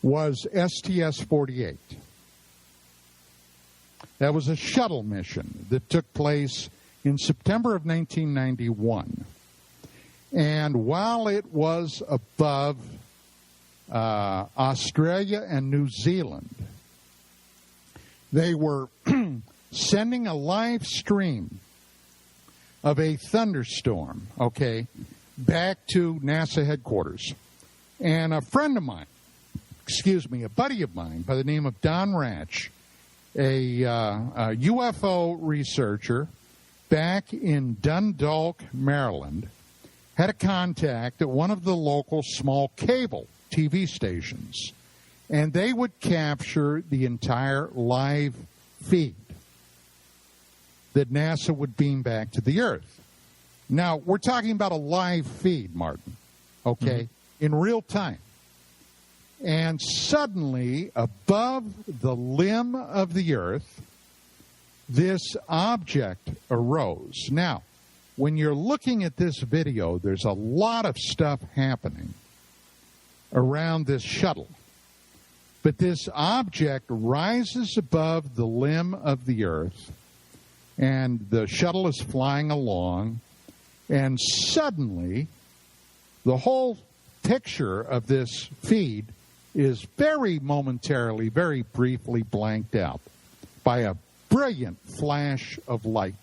was STS-48. That was a shuttle mission that took place in September of 1991. And while it was above Australia and New Zealand, they were sending a live stream of a thunderstorm, okay, back to NASA headquarters. And a friend of mine, a buddy of mine by the name of Don Ratch, a UFO researcher back in Dundalk, Maryland, had a contact at one of the local small cable TV stations, and they would capture the entire live feed that NASA would beam back to the Earth. Now, we're talking about a live feed, Martin, okay, in real time. And suddenly, above the limb of the Earth, this object arose. Now, when you're looking at this video, there's a lot of stuff happening around this shuttle. But this object rises above the limb of the Earth, and the shuttle is flying along, and suddenly the whole picture of this feed is very momentarily, very briefly blanked out by a brilliant flash of light.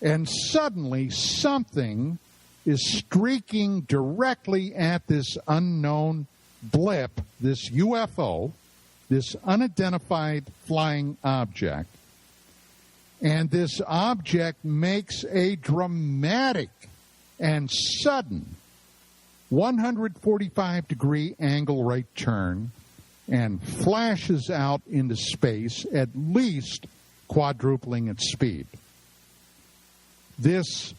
And suddenly something is streaking directly at this unknown blip, this UFO, this unidentified flying object. And this object makes a dramatic and sudden 145-degree angle right turn and flashes out into space, at least quadrupling its speed. This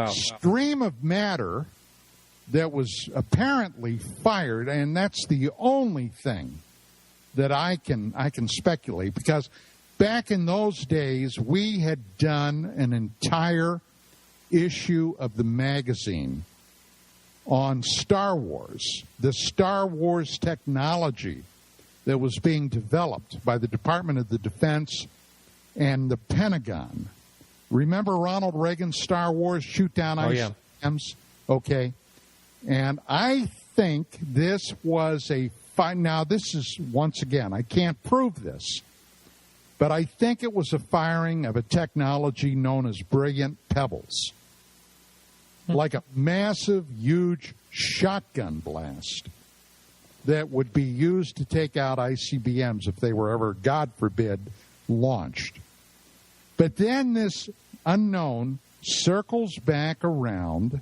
stream of matter that was apparently fired, and that's the only thing that I can speculate, because back in those days we had done an entire issue of the magazine on Star Wars, the Star Wars technology that was being developed by the Department of the Defense and the Pentagon. Remember Ronald Reagan's Star Wars shoot down ICBMs? Okay. And I think this was now this is, once again, I can't prove this, but I think it was a firing of a technology known as brilliant pebbles. Like a massive, huge shotgun blast that would be used to take out ICBMs if they were ever, God forbid, launched. But then this unknown circles back around,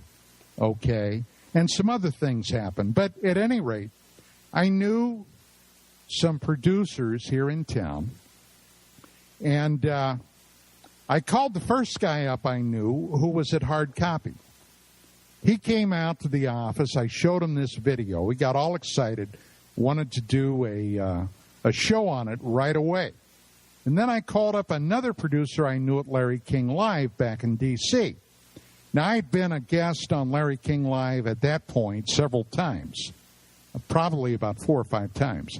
okay, and some other things happen. But at any rate, I knew some producers here in town, and I called the first guy up I knew who was at Hard Copy. He came out to the office. I showed him this video. He got all excited, wanted to do a show on it right away. And then I called up another producer I knew at Larry King Live back in D.C. Now, I'd been a guest on Larry King Live at that point several times, probably about 4 or 5 times.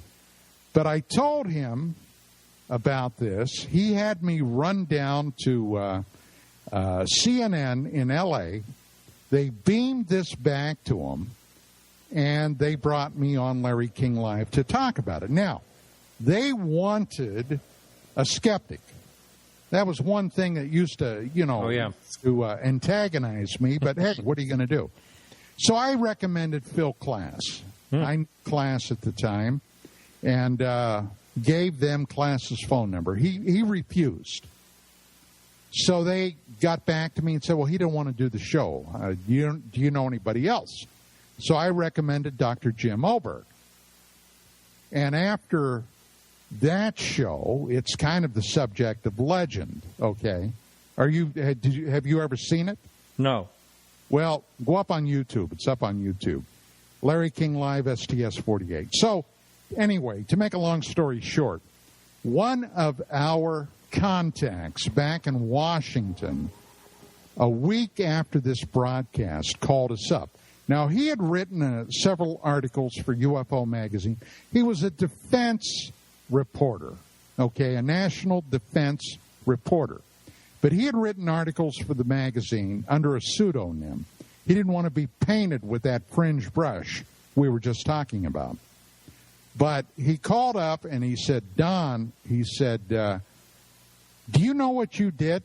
But I told him about this. He had me run down to CNN in L.A., They beamed this back to him, and they brought me on Larry King Live to talk about it. Now, they wanted a skeptic. That was one thing that used to, to antagonize me, but hey, what are you going to do? So I recommended Phil Klass. I knew Klass at the time, and gave them Klass's phone number. He refused. So they got back to me and said, well, he didn't want to do the show. Do you know anybody else? So I recommended Dr. Jim Oberg. And after that show, it's kind of the subject of legend, okay? Have you ever seen it? No. Well, go up on YouTube. It's up on YouTube. Larry King Live, STS-48. So anyway, to make a long story short, one of our contacts back in Washington, a week after this broadcast, called us up. Now, he had written several articles for UFO Magazine. He was a defense reporter, okay, a national defense reporter. But he had written articles for the magazine under a pseudonym. He didn't want to be painted with that fringe brush we were just talking about. But he called up and he said, Don, he said, do you know what you did?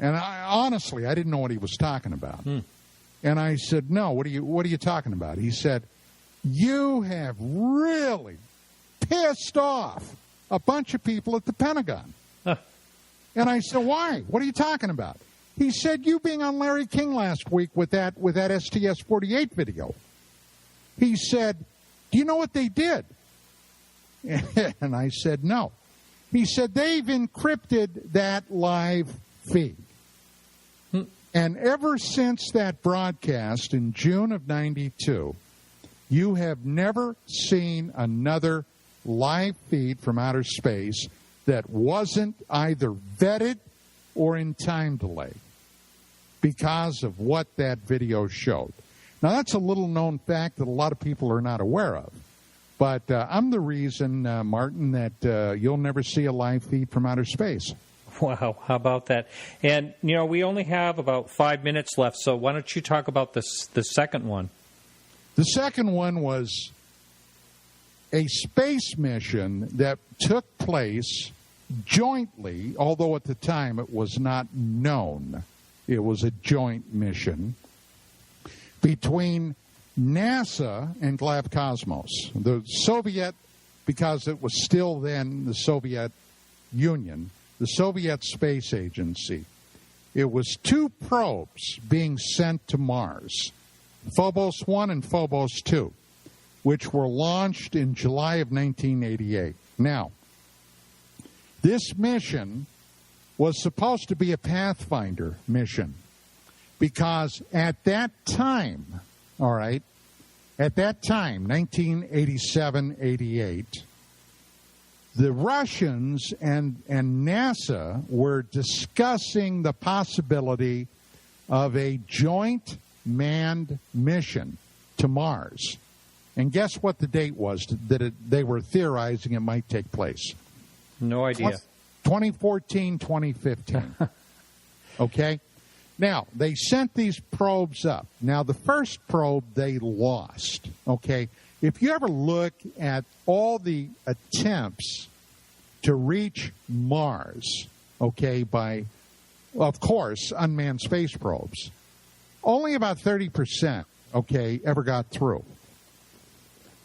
And honestly, I didn't know what he was talking about. And I said, no, what are you talking about? He said, you have really pissed off a bunch of people at the Pentagon. And I said, why? What are you talking about? He said, you being on Larry King last week with that STS-48 video. He said, do you know what they did? And I said, no. He said, they've encrypted that live feed. And ever since that broadcast in June of 92, you have never seen another live feed from outer space that wasn't either vetted or in time delay because of what that video showed. Now, that's a little-known fact that a lot of people are not aware of. But I'm the reason, Martin, that you'll never see a live feed from outer space. Wow, how about that? And, you know, we only have about 5 minutes left, so why don't you talk about the second one? The second one was a space mission that took place jointly, although at the time it was not known. It was a joint mission between NASA and Glavcosmos. The Soviet, because it was still then the Soviet Union, the Soviet Space Agency. It was 2 probes being sent to Mars, Phobos 1 and Phobos 2, which were launched in July of 1988. Now, this mission was supposed to be a Pathfinder mission because at that time, all right, at that time, 1987-88, the Russians and NASA were discussing the possibility of a joint manned mission to Mars. And guess what the date was that they were theorizing it might take place? No idea. 2014, 2015. Okay? Now, they sent these probes up. Now, the first probe they lost. Okay? If you ever look at all the attempts to reach Mars, okay, by, of course, unmanned space probes, only about 30%, okay, ever got through.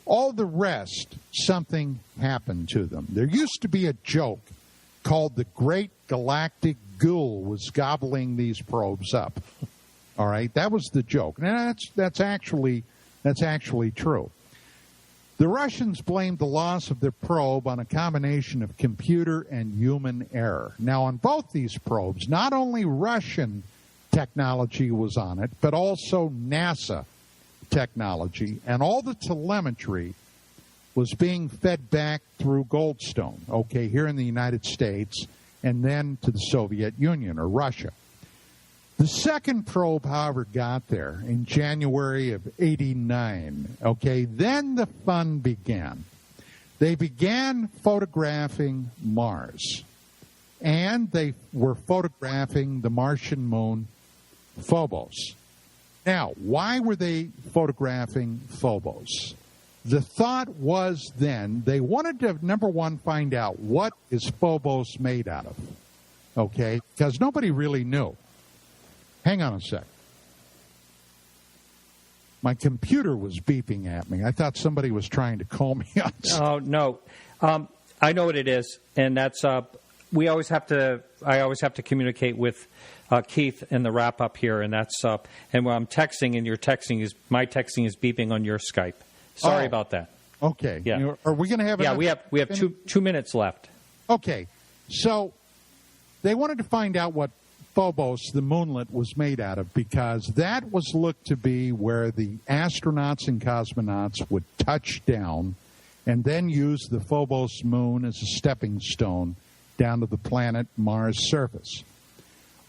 All the rest, something happened to them. There used to be a joke called the Great Galactic Ghoul was gobbling these probes up. All right, that was the joke. Now, that's actually true. The Russians blamed the loss of their probe on a combination of computer and human error. Now, on both these probes, not only Russian technology was on it, but also NASA technology, and all the telemetry was being fed back through Goldstone, okay, here in the United States, and then to the Soviet Union, or Russia. The second probe, however, got there in January of 89. Okay, then the fun began. They began photographing Mars, and they were photographing the Martian moon, Phobos. Now, why were they photographing Phobos? The thought was then they wanted to, number one, find out what is Phobos made out of. Okay, because nobody really knew. Hang on a sec. My computer was beeping at me. I thought somebody was trying to call me on. Oh, no. I know what it is, and that's I always have to communicate with Keith in the wrap up here, and that's and when I'm texting and my texting is beeping on your Skype. Sorry about that. Okay. Yeah. Are we going to have? Yeah, we have 2 minutes left. Okay. So they wanted to find out what Phobos, the moonlet, was made out of, because that was looked to be where the astronauts and cosmonauts would touch down and then use the Phobos moon as a stepping stone down to the planet Mars surface.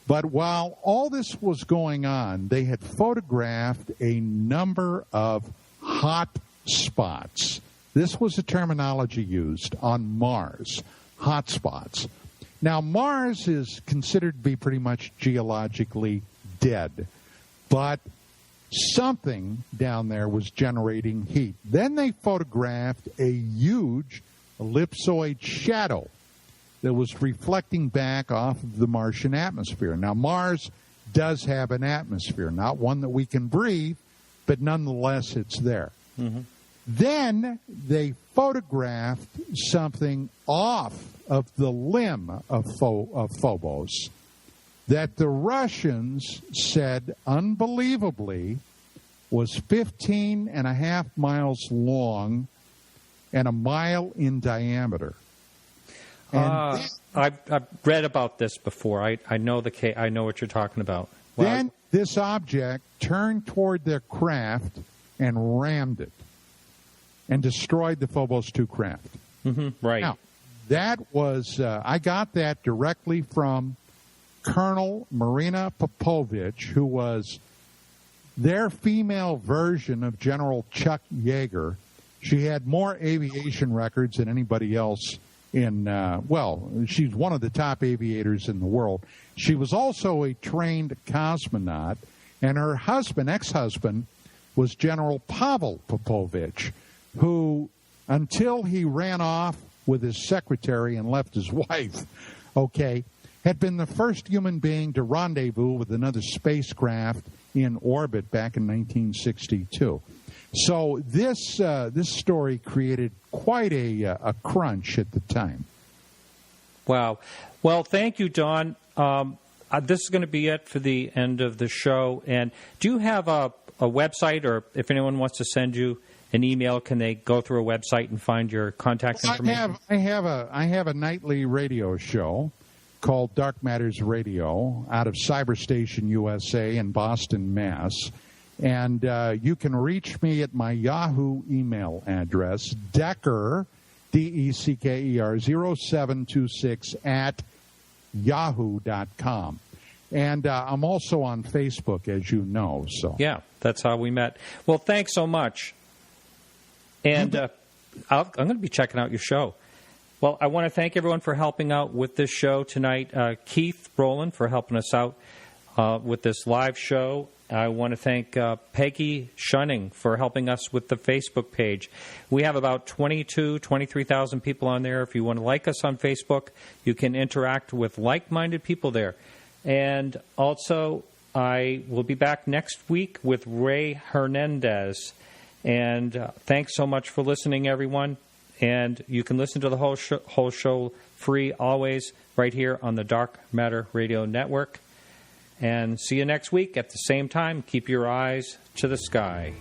But while all this was going on, they had photographed a number of hot spots. This was the terminology used on Mars, hot spots. Now, Mars is considered to be pretty much geologically dead. but something down there was generating heat. Then they photographed a huge ellipsoid shadow that was reflecting back off of the Martian atmosphere. Now, Mars does have an atmosphere, not one that we can breathe, but nonetheless it's there. Mm-hmm. Then they photographed something off of the limb of Phobos that the Russians said, unbelievably, was 15 and a half miles long and a mile in diameter. And I've read about this before. I know I know what you're talking about. Well, then this object turned toward their craft and rammed it and destroyed the Phobos 2 craft. Mm-hmm, right. Now, that was, I got that directly from Colonel Marina Popovich, who was their female version of General Chuck Yeager. She had more aviation records than anybody else in, she's one of the top aviators in the world. She was also a trained cosmonaut, and her husband, ex-husband, was General Pavel Popovich, who, until he ran off with his secretary and left his wife, had been the first human being to rendezvous with another spacecraft in orbit back in 1962. So this story created quite a crunch at the time. Wow. Well, thank you, Don. This is going to be it for the end of the show. And do you have a website, or if anyone wants to send you an email, can they go through a website and find your contact information? I have a nightly radio show called Dark Matters Radio out of Cyberstation USA in Boston, Mass. And you can reach me at my Yahoo email address, Decker, Decker, 0726 at yahoo.com. And I'm also on Facebook, as you know. So yeah, that's how we met. Well, thanks so much. And I'm going to be checking out your show. Well, I want to thank everyone for helping out with this show tonight. Keith Brolin for helping us out with this live show. I want to thank Peggy Shunning for helping us with the Facebook page. We have about 23,000 people on there. If you want to like us on Facebook, you can interact with like-minded people there. And also, I will be back next week with Ray Hernandez. And thanks so much for listening, everyone. And you can listen to the whole show free always right here on the Dark Matter Radio Network. And see you next week at the same time. Keep your eyes to the sky.